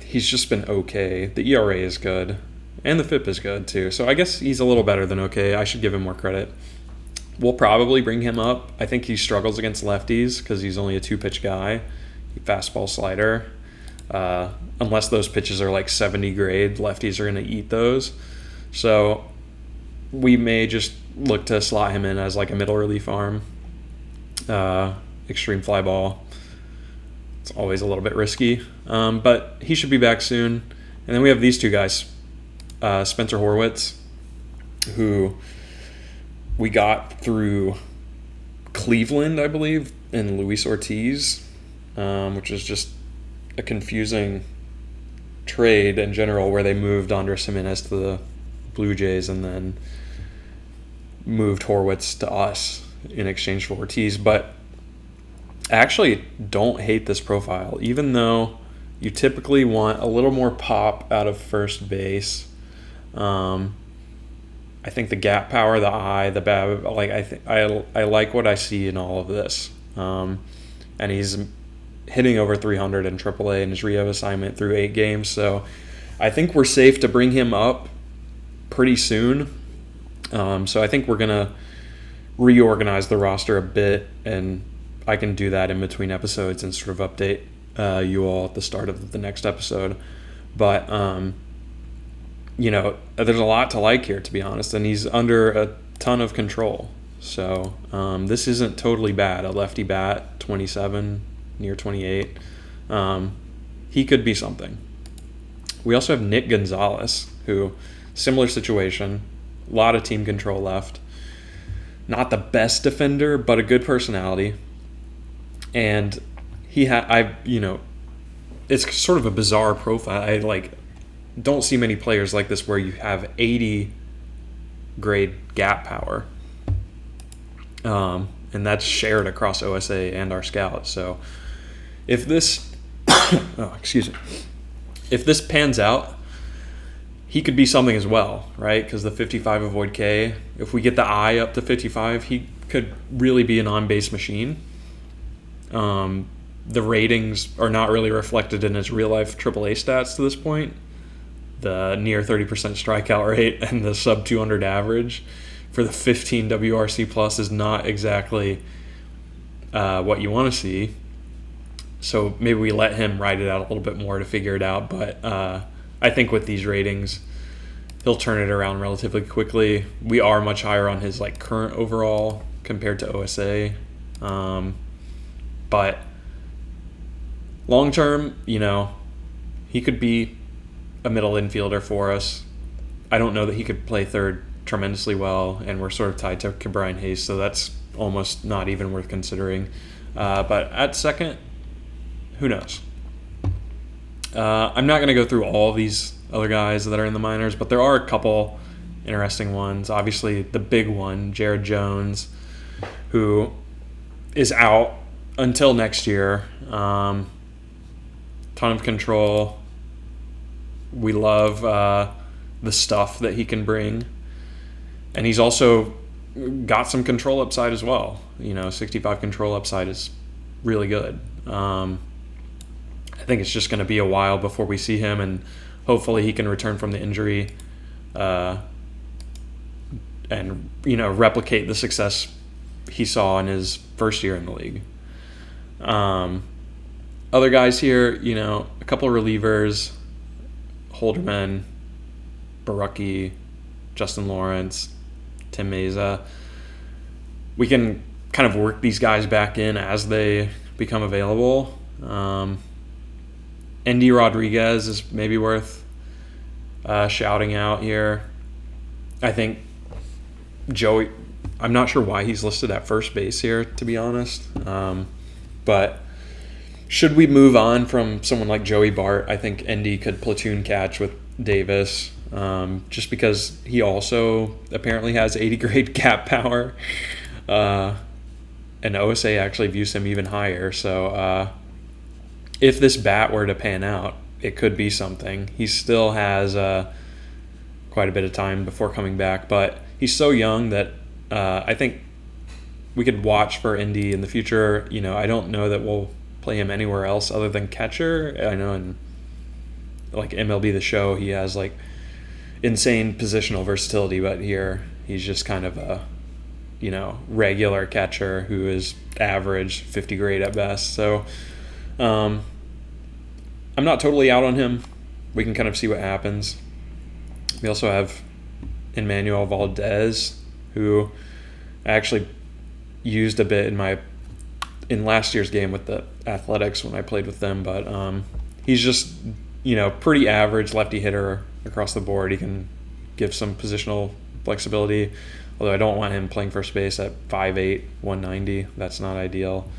he's just been okay. The ERA is good, and the FIP is good too, so I guess he's a little better than okay. I should give him more credit. We'll probably bring him up. I think he struggles against lefties because he's only a 2-pitch guy, fastball, slider. Unless those pitches are 70 grade, lefties are going to eat those. So we may just look to slot him in as a middle relief arm. Extreme fly ball. It's always a little bit risky. But he should be back soon. And then we have these 2 guys. Spencer Horwitz, who we got through Cleveland, I believe, and Luis Ortiz, which is just a confusing trade in general where they moved Andres Gimenez to the Blue Jays and then moved Horwitz to us in exchange for Ortiz. But I actually don't hate this profile, even though you typically want a little more pop out of first base. I think the gap power, the eye, the bat, I like what I see in all of this. And he's hitting over 300 in AAA in his rehab assignment through 8 games. So I think we're safe to bring him up pretty soon. So I think we're going to reorganize the roster a bit, and I can do that in between episodes and sort of update you all at the start of the next episode. But, there's a lot to like here, to be honest, and he's under a ton of control. So this isn't totally bad. A lefty bat, 27, near 28. He could be something. We also have Nick Gonzalez, who, similar situation, a lot of team control left. Not the best defender, but a good personality. And it's sort of a bizarre profile. I don't see many players like this where you have 80 grade gap power. And that's shared across OSA and our scout. So if this if this pans out, he could be something as well, right? Because the 55 avoid K, if we get the eye up to 55, he could really be an on-base machine. The ratings are not really reflected in his real-life AAA stats to this point. The near 30% strikeout rate and the sub 200 average for the 15 WRC plus is not exactly what you want to see. So maybe we let him ride it out a little bit more to figure it out. But I think with these ratings, he'll turn it around relatively quickly. We are much higher on his current overall compared to OSA. But long term, he could be a middle infielder for us. I don't know that he could play third tremendously well, and we're sort of tied to Brian Hayes, so that's almost not even worth considering. But at second, who knows? I'm not going to go through all these other guys that are in the minors, but there are a couple interesting ones. Obviously, the big one, Jared Jones, who is out until next year. Ton of control. We love the stuff that he can bring. And he's also got some control upside as well. 65 control upside is really good. I think it's just going to be a while before we see him, and hopefully he can return from the injury and replicate the success he saw in his first year in the league. Other guys here, a couple of relievers, Holderman, Barucki, Justin Lawrence, Tim Meza. We can kind of work these guys back in as they become available. Endy Rodriguez is maybe worth shouting out here. I think Joey, I'm not sure why he's listed at first base here, to be honest. But should we move on from someone like Joey Bart, I think Endy could platoon catch with Davis, just because he also apparently has 80 grade gap power. And OSA actually views him even higher. So if this bat were to pan out, it could be something. He still has quite a bit of time before coming back, but he's so young that I think we could watch for Endy in the future. I don't know that we'll play him anywhere else other than catcher. I know in MLB The Show he has insane positional versatility, but here he's just kind of a regular catcher who is average, 50 grade at best. So I'm not totally out on him. We can kind of see what happens. We also have Emmanuel Valdez, who I actually used a bit in last year's game with the Athletics when I played with them, but he's just pretty average lefty hitter across the board. He can give some positional flexibility, although I don't want him playing first base at 5'8", 190. That's not ideal.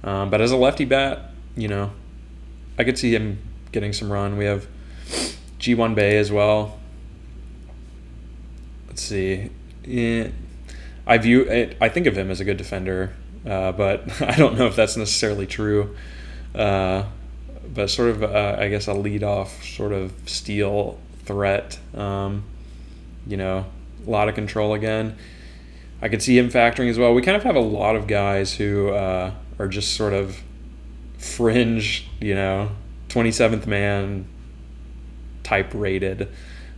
But as a lefty bat, I I could see him getting some run. We have G1 Bay as well. Let's see. Yeah, I think of him as a good defender, but I don't know if that's necessarily true. But sort of, I guess, a lead-off sort of steal threat. A lot of control again. I could see him factoring as well. We kind of have a lot of guys who are just sort of fringe, 27th man type rated.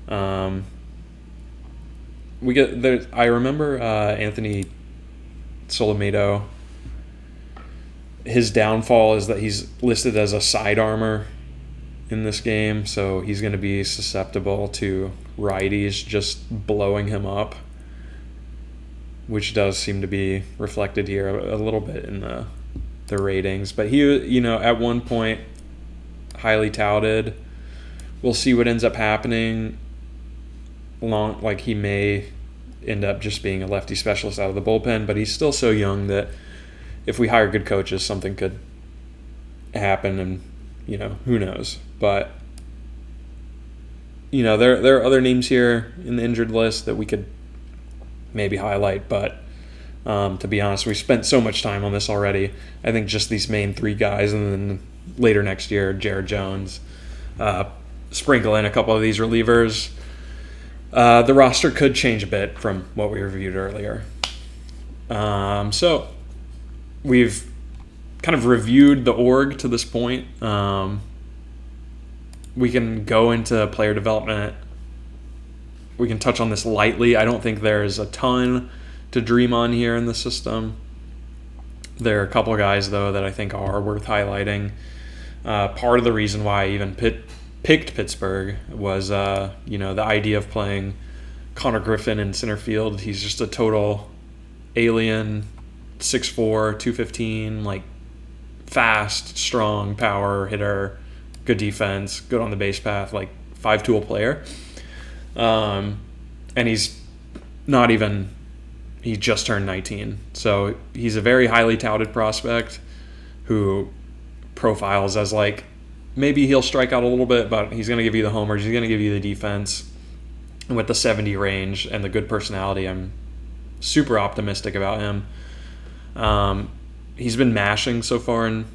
I remember Anthony Solomato. His downfall is that he's listed as a side armor in this game, so he's going to be susceptible to righties just blowing him up, which does seem to be reflected here a little bit in the ratings. But he, at one point, highly touted. We'll see what ends up happening. He may end up just being a lefty specialist out of the bullpen, but he's still so young that if we hire good coaches, something could happen, and who knows. But there are other names here in the injured list that we could maybe highlight, but to be honest, we spent so much time on this already. I think just these main three guys, and then later next year, Jared Jones, sprinkle in a couple of these relievers. The roster could change a bit from what we reviewed earlier. So we've kind of reviewed the org to this point. We can go into player development. We can touch on this lightly. I don't think there's a ton to dream on here in the system. There are a couple of guys, though, that I think are worth highlighting. Part of the reason why I even picked Pittsburgh was, the idea of playing Connor Griffin in center field. He's just a total alien, 6'4", 215, fast, strong, power hitter, good defense, good on the base path, five-tool player. And he's not even, he just turned 19. So he's a very highly touted prospect who profiles as maybe he'll strike out a little bit, but he's going to give you the homers, he's going to give you the defense. And with the 70 range and the good personality, I'm super optimistic about him. He's been mashing so far in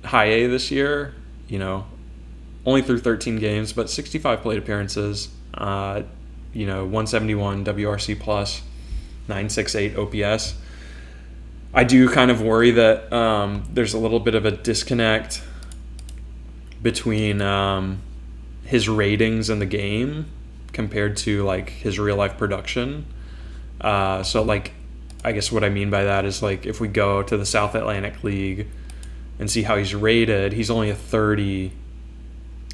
high A this year, only through 13 games, but 65 plate appearances, 171 WRC plus, 968 OPS. I do kind of worry that there's a little bit of a disconnect between his ratings in the game compared to his real life production. I guess what I mean by that is if we go to the South Atlantic League and see how he's rated, he's only a 30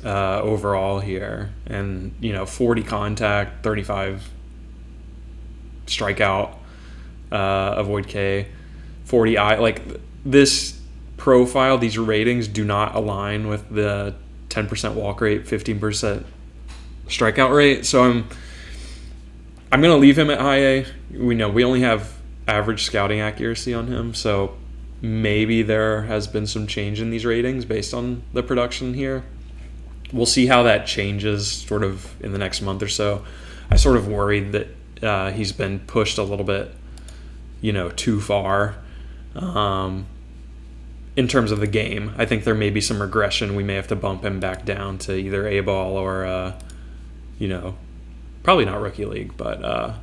overall here, and 40 contact, 35 strikeout, avoid K, 40 I. This profile, these ratings do not align with the 10% walk rate, 15% strikeout rate. So I'm going to leave him at high A. We only have average scouting accuracy on him, so maybe there has been some change in these ratings based on the production here. We'll see how that changes sort of in the next month or so. I sort of worried that he's been pushed a little bit, too far in terms of the game. I think there may be some regression. We may have to bump him back down to either A-ball or, probably not rookie league, but,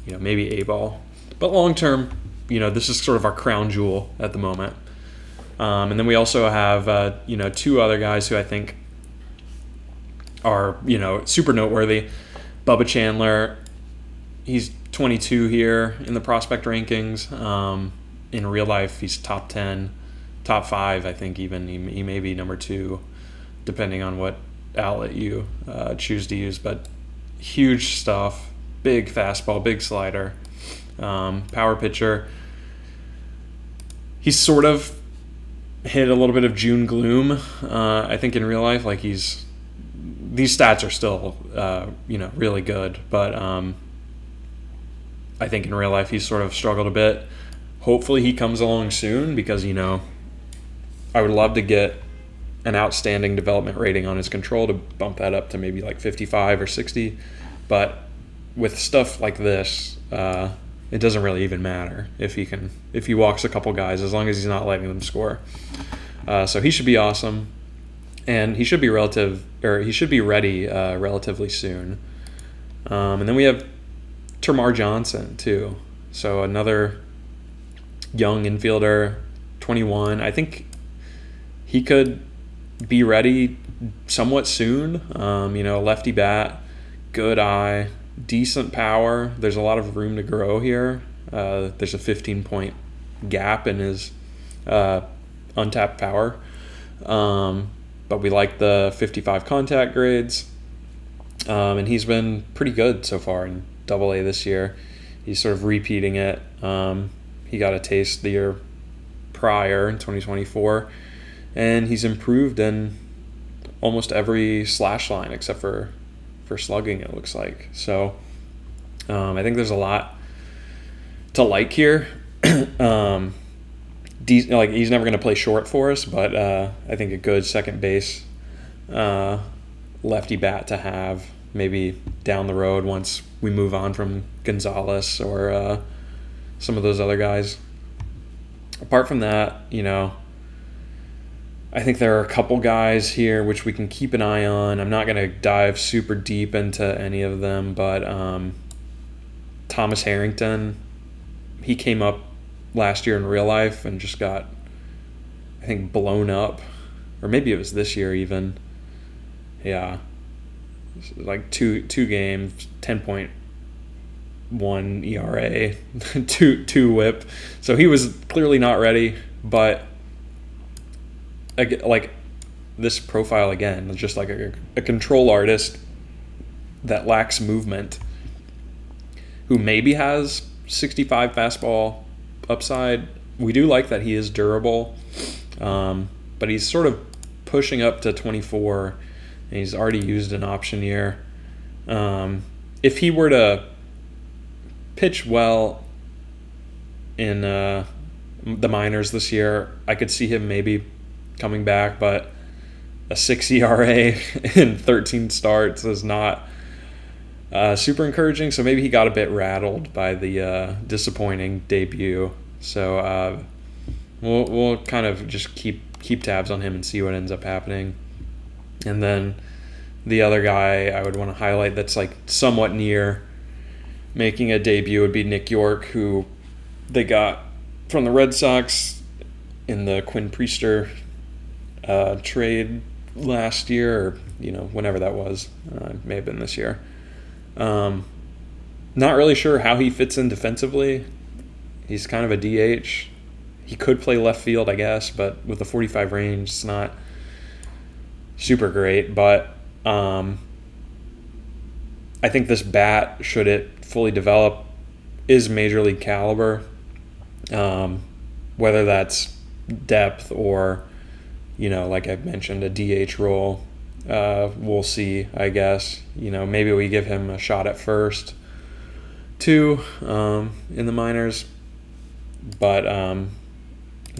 maybe A-ball. But long term, this is sort of our crown jewel at the moment. And then we also have, two other guys who I think are, super noteworthy. Bubba Chandler, he's 22 here in the prospect rankings. In real life, he's top 10, top 5, I think even. He may be number 2, depending on what outlet you choose to use. But huge stuff, big fastball, big slider. Power pitcher. He's sort of hit a little bit of June gloom. I think in real life, these stats are still, really good. But I think in real life he's sort of struggled a bit. Hopefully he comes along soon because, I would love to get an outstanding development rating on his control to bump that up to maybe like 55 or 60. But with stuff like this, it doesn't really even matter if he walks a couple guys, as long as he's not letting them score. So he should be awesome, and he should be ready relatively soon. And then we have Termar Johnson too. So another young infielder, 21. I think he could be ready somewhat soon. Lefty bat, good eye, decent power. There's a lot of room to grow here. There's a 15-point gap in his untapped power. But we like the 55 contact grades. And he's been pretty good so far in Double-A this year. He's sort of repeating it. He got a taste the year prior in 2024, and he's improved in almost every slash line except for slugging, it looks like. So I think there's a lot to like here. He's never going to play short for us, but I think a good second base lefty bat to have maybe down the road once we move on from Gonzalez or some of those other guys. Apart from that, I think there are a couple guys here which we can keep an eye on. I'm not going to dive super deep into any of them, but Thomas Harrington, he came up last year in real life and just got, I think, blown up. Or maybe it was this year even. Yeah. Like two games, 10.1 ERA, two whip. So he was clearly not ready, but like this profile again, just like a control artist that lacks movement, who maybe has 65 fastball upside. We do like that he is durable, but he's sort of pushing up to 24, and he's already used an option year. If he were to pitch well in the minors this year, I could see him maybe coming back, but a 6 ERA in 13 starts is not super encouraging. So maybe he got a bit rattled by the disappointing debut. So we'll kind of just keep tabs on him and see what ends up happening. And then the other guy I would want to highlight that's like somewhat near making a debut would be Nick York, who they got from the Red Sox in the Quinn Priester trade last year, or whenever that was. It may have been this year. Not really sure how he fits in defensively. He's kind of a DH. He could play left field, I guess, but with the 45 range, it's not super great. But I think this bat, should it fully develop, is major league caliber. Whether that's depth or, like I've mentioned, a DH role, we'll see, I guess. Maybe we give him a shot at first, too, in the minors. But in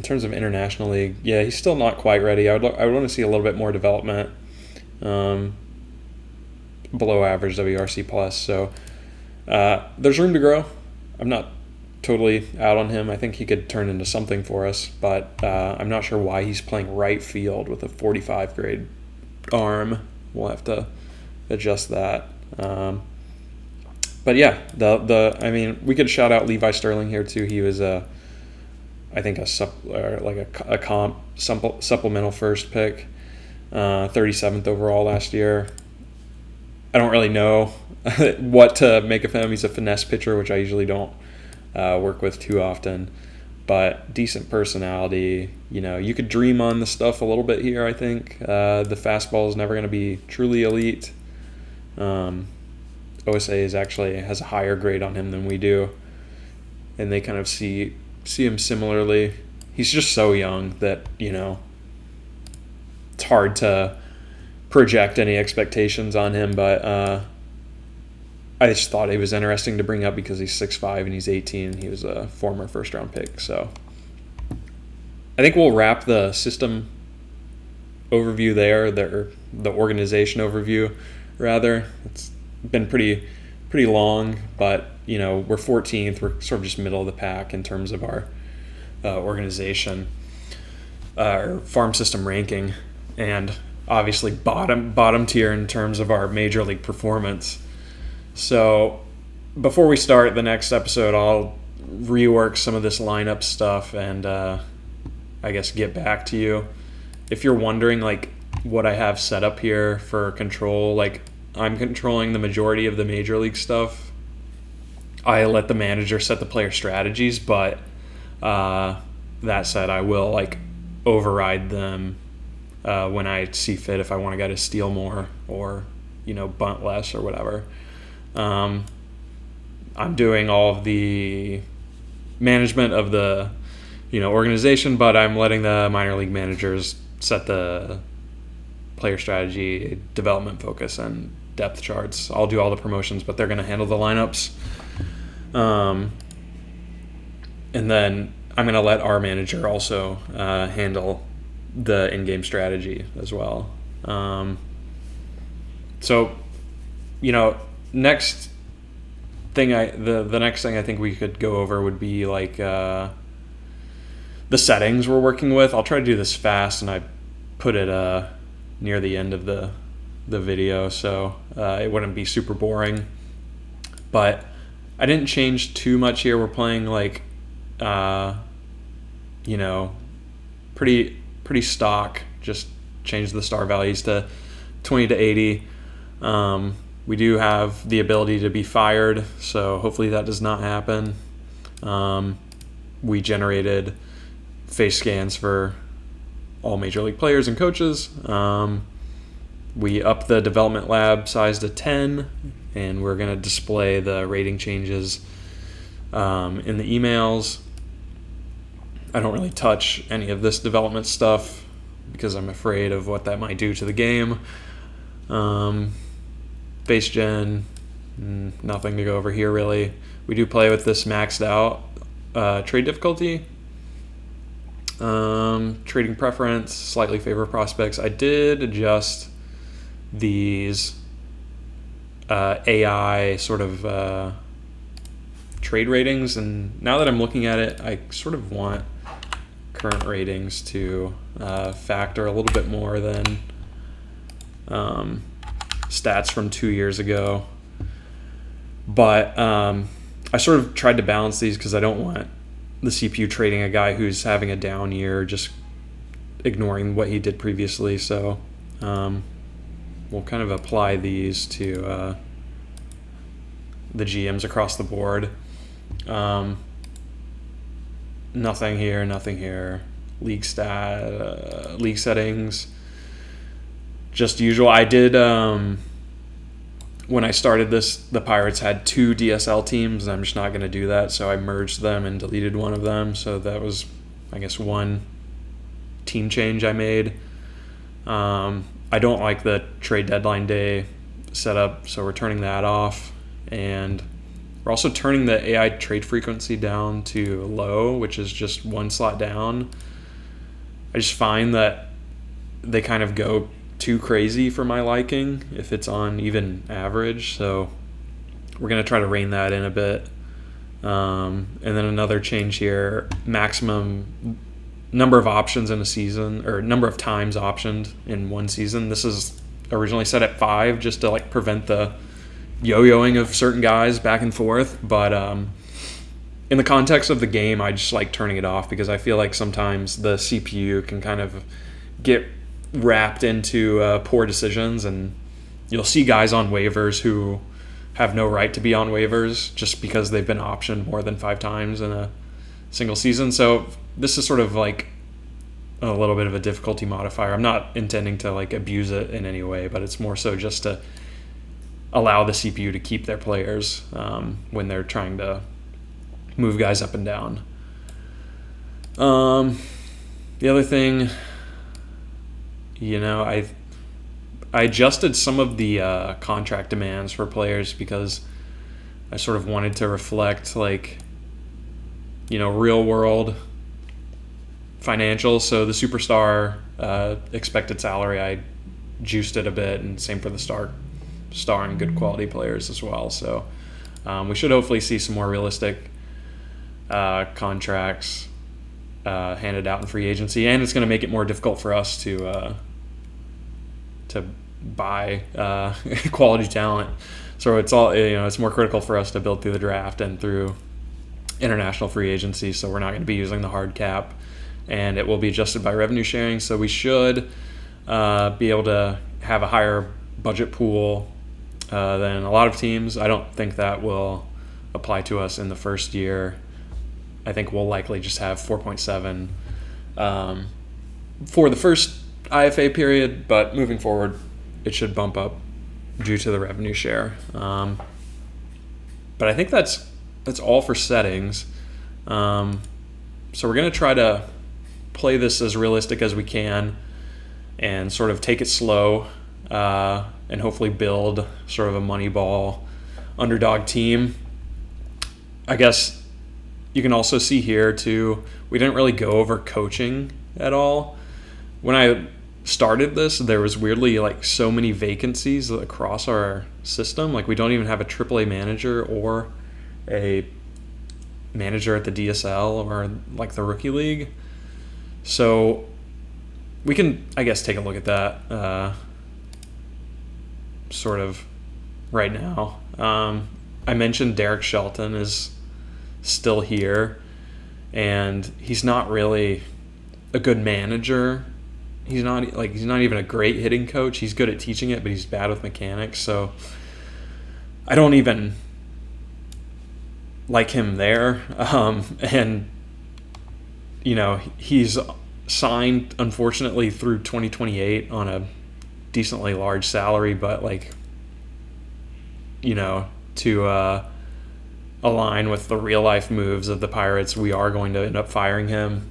terms of international league, yeah, he's still not quite ready. I would want to see a little bit more development, below average WRC plus. So there's room to grow. I'm not totally out on him. I think he could turn into something for us, but I'm not sure why he's playing right field with a 45 grade arm. We'll have to adjust that. But yeah, we could shout out Levi Sterling here too. He was a supplemental first pick, 37th overall last year. I don't really know what to make of him. He's a finesse pitcher, which I usually don't work with too often, but decent personality. You could dream on the stuff a little bit here, I think. The fastball is never going to be truly elite. OSA has a higher grade on him than we do, and they kind of see him similarly. He's just so young that, it's hard to project any expectations on him, but I just thought he was interesting to bring up because he's 6'5" and he's 18, and he was a former first-round pick. So I think we'll wrap the system overview there, the organization overview, rather. It's been pretty long, but we're 14th. We're sort of just middle of the pack in terms of our organization, our farm system ranking, and obviously bottom tier in terms of our major league performance. So before we start the next episode, I'll rework some of this lineup stuff and I guess get back to you. If you're wondering like what I have set up here for control, like I'm controlling the majority of the major league stuff. I let the manager set the player strategies, but that said, I will like override them when I see fit, if I want a guy to steal more or bunt less or whatever. I'm doing all of the management of the organization, but I'm letting the minor league managers set the player strategy, development focus, and depth charts. I'll do all the promotions, but they're going to handle the lineups. And then I'm going to let our manager also handle the in-game strategy as well. So, next thing the next thing I think we could go over would be like the settings we're working with. I'll try to do this fast, and I put it near the end of the video, so it wouldn't be super boring. But I didn't change too much here. We're playing like pretty stock. Just change the star values to 20 to 80. We do have the ability to be fired, so hopefully that does not happen. We generated face scans for all major league players and coaches. We upped the development lab size to 10, and we're going to display the rating changes in the emails. I don't really touch any of this development stuff because I'm afraid of what that might do to the game. Face gen, nothing to go over here really. We do play with this maxed out trade difficulty. Trading preference, slightly favor prospects. I did adjust these AI sort of trade ratings, and now that I'm looking at it, I sort of want current ratings to factor a little bit more than stats from 2 years ago. But I sort of tried to balance these because I don't want the CPU trading a guy who's having a down year, just ignoring what he did previously. So we'll kind of apply these to the GMs across the board. Nothing here. League settings, just usual. I did when I started this, the Pirates had 2 DSL teams, and I'm just not going to do that, so I merged them and deleted one of them. So that was, I guess, one team change I made. I don't like the trade deadline day setup, so we're turning that off. And we're also turning the AI trade frequency down to low, which is just one slot down. I just find that they kind of go too crazy for my liking if it's on even average. So we're going to try to rein that in a bit. And then another change here, maximum number of options in a season, or number of times optioned in one season. This is originally set at 5 just to like prevent the yo-yoing of certain guys back and forth. But in the context of the game, I just like turning it off because I feel like sometimes the CPU can kind of get wrapped into poor decisions, and you'll see guys on waivers who have no right to be on waivers just because they've been optioned more than 5 times in a single season. So this is sort of like a little bit of a difficulty modifier. I'm not intending to like abuse it in any way, but it's more so just to allow the CPU to keep their players when they're trying to move guys up and down. The other thing, I adjusted some of the contract demands for players because I sort of wanted to reflect like, real world financials. So the superstar expected salary, I juiced it a bit, and same for the star and good quality players as well. So we should hopefully see some more realistic contracts handed out in free agency, and it's going to make it more difficult for us to buy quality talent. So it's all, it's more critical for us to build through the draft and through international free agency. So we're not going to be using the hard cap, and it will be adjusted by revenue sharing. So we should be able to have a higher budget pool than a lot of teams. I don't think that will apply to us in the first year. I think we'll likely just have 4.7 for the first IFA period, but moving forward, it should bump up due to the revenue share. But I think that's all for settings. So we're going to try to play this as realistic as we can and sort of take it slow and hopefully build sort of a Moneyball underdog team. I guess you can also see here too, we didn't really go over coaching at all. When I started this, there was weirdly like so many vacancies across our system. Like we don't even have a AAA manager or a manager at the DSL or like the rookie league. So we can, I guess, take a look at that sort of right now. I mentioned Derek Shelton is still here, and he's not really a good manager. He's not even a great hitting coach. He's good at teaching it, but he's bad with mechanics. So I don't even like him there. And he's signed, unfortunately, through 2028 on a decently large salary, but to align with the real life moves of the Pirates, we are going to end up firing him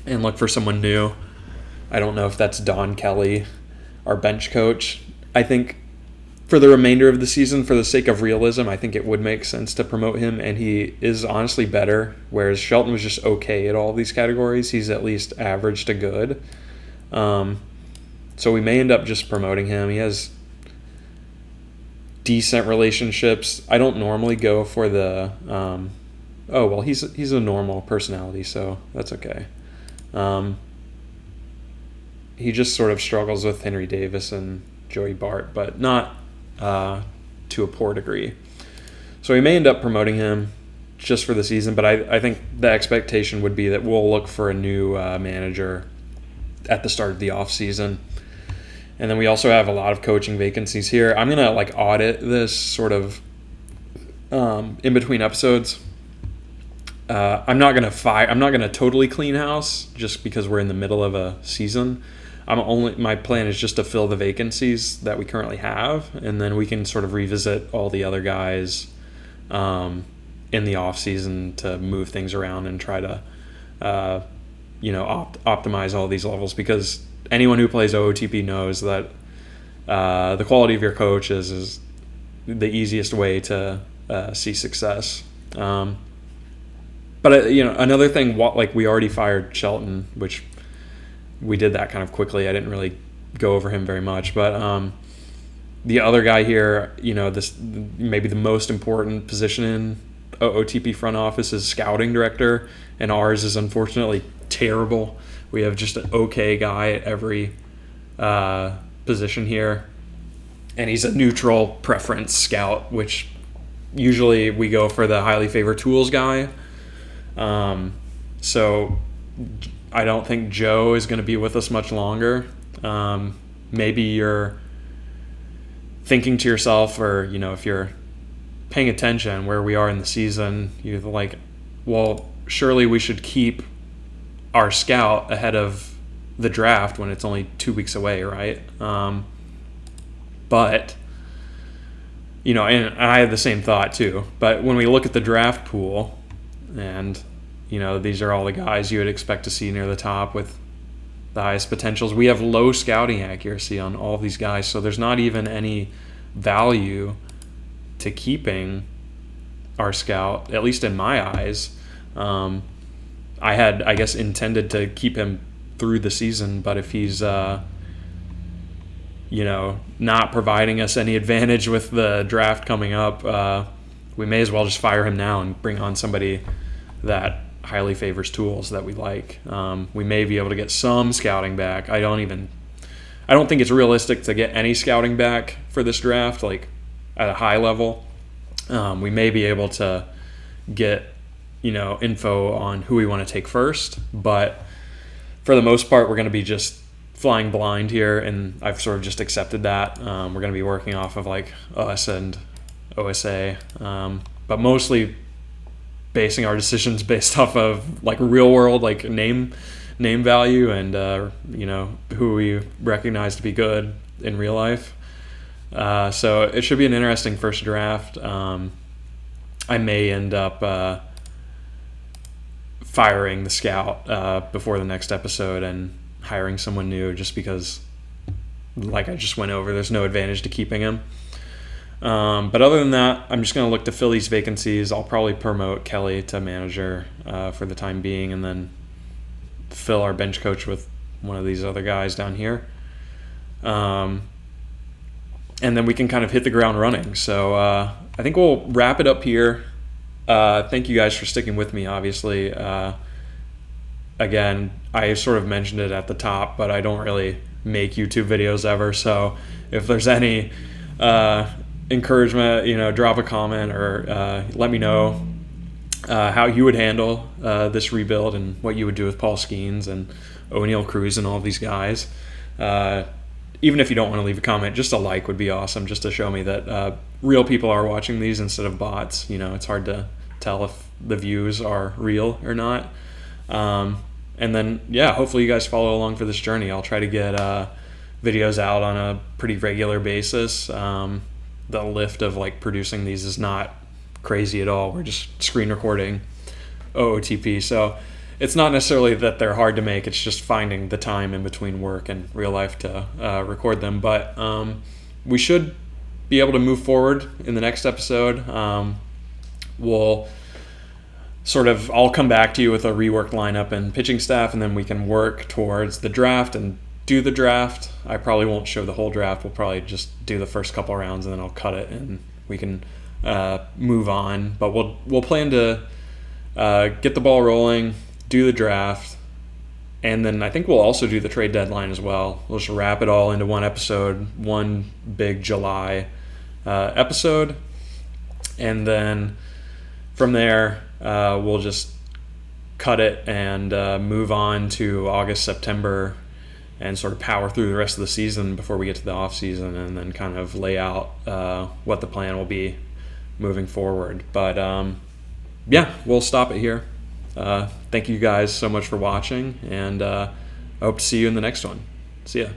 and look for someone new. I don't know if that's Don Kelly, our bench coach. I think for the remainder of the season, for the sake of realism, I think it would make sense to promote him, and he is honestly better, whereas Shelton was just okay at all of these categories. He's at least average to good. So we may end up just promoting him. He has decent relationships. I don't normally go for the he's a normal personality, so that's okay. He just sort of struggles with Henry Davis and Joey Bart, but not to a poor degree. So we may end up promoting him just for the season, but I think the expectation would be that we'll look for a new manager at the start of the off season. And then we also have a lot of coaching vacancies here. I'm going to audit this sort of in between episodes. I'm not going to totally clean house just because we're in the middle of a season. My plan is just to fill the vacancies that we currently have, and then we can sort of revisit all the other guys in the off season to move things around and try to optimize all these levels, because anyone who plays OOTP knows that the quality of your coach is the easiest way to see success. But another thing, we already fired Shelton, which we did that kind of quickly. I didn't really go over him very much, but the other guy here, this maybe the most important position in OOTP front office is scouting director, and ours is unfortunately terrible. We have just an okay guy at every position here, and he's a neutral preference scout, which usually we go for the highly favored tools guy. So I don't think Joe is going to be with us much longer. Maybe you're thinking to yourself, or if you're paying attention where we are in the season, you're like, well, surely we should keep our scout ahead of the draft when it's only 2 weeks away, right? But and I had the same thought too. But when we look at the draft pool, and these are all the guys you would expect to see near the top with the highest potentials, we have low scouting accuracy on all of these guys, so there's not even any value to keeping our scout, at least in my eyes. I guess, intended to keep him through the season, but if he's not providing us any advantage with the draft coming up, we may as well just fire him now and bring on somebody that highly favors tools that we like. We may be able to get some scouting back. I don't think it's realistic to get any scouting back for this draft, like at a high level. We may be able to get, info on who we want to take first, but for the most part, we're going to be just flying blind here, and I've sort of just accepted that. We're going to be working off of like US and OSA, but mostly basing our decisions based off of like real world, like name value, and who we recognize to be good in real life. So it should be an interesting first draft. I may end up firing the scout before the next episode and hiring someone new, just because, like I just went over, there's no advantage to keeping him. But other than that, I'm just going to look to fill these vacancies. I'll probably promote Kelly to manager for the time being, and then fill our bench coach with one of these other guys down here. And then we can kind of hit the ground running. So I think we'll wrap it up here. Thank you guys for sticking with me, obviously. Again, I sort of mentioned it at the top, but I don't really make YouTube videos ever. So if there's any encouragement, drop a comment or let me know how you would handle this rebuild and what you would do with Paul Skeens and O'Neal Cruz and all these guys. Even if you don't want to leave a comment, just a like would be awesome, just to show me that real people are watching these instead of bots. It's hard to tell if the views are real or not. And then, hopefully you guys follow along for this journey. I'll try to get videos out on a pretty regular basis. The lift of like producing these is not crazy at all. We're just screen recording OOTP. So it's not necessarily that they're hard to make. It's just finding the time in between work and real life to record them. But we should be able to move forward in the next episode. I'll come back to you with a reworked lineup and pitching staff, and then we can work towards the draft and do the draft. I probably won't show the whole draft. We'll probably just do the first couple rounds, and then I'll cut it and we can move on. But we'll plan to get the ball rolling, do the draft, and then I think we'll also do the trade deadline as well. We'll just wrap it all into one episode, one big July episode, and then from there we'll just cut it and move on to August, September, and sort of power through the rest of the season before we get to the off season, and then kind of lay out what the plan will be moving forward. But we'll stop it here. Thank you guys so much for watching, and I hope to see you in the next one. See ya.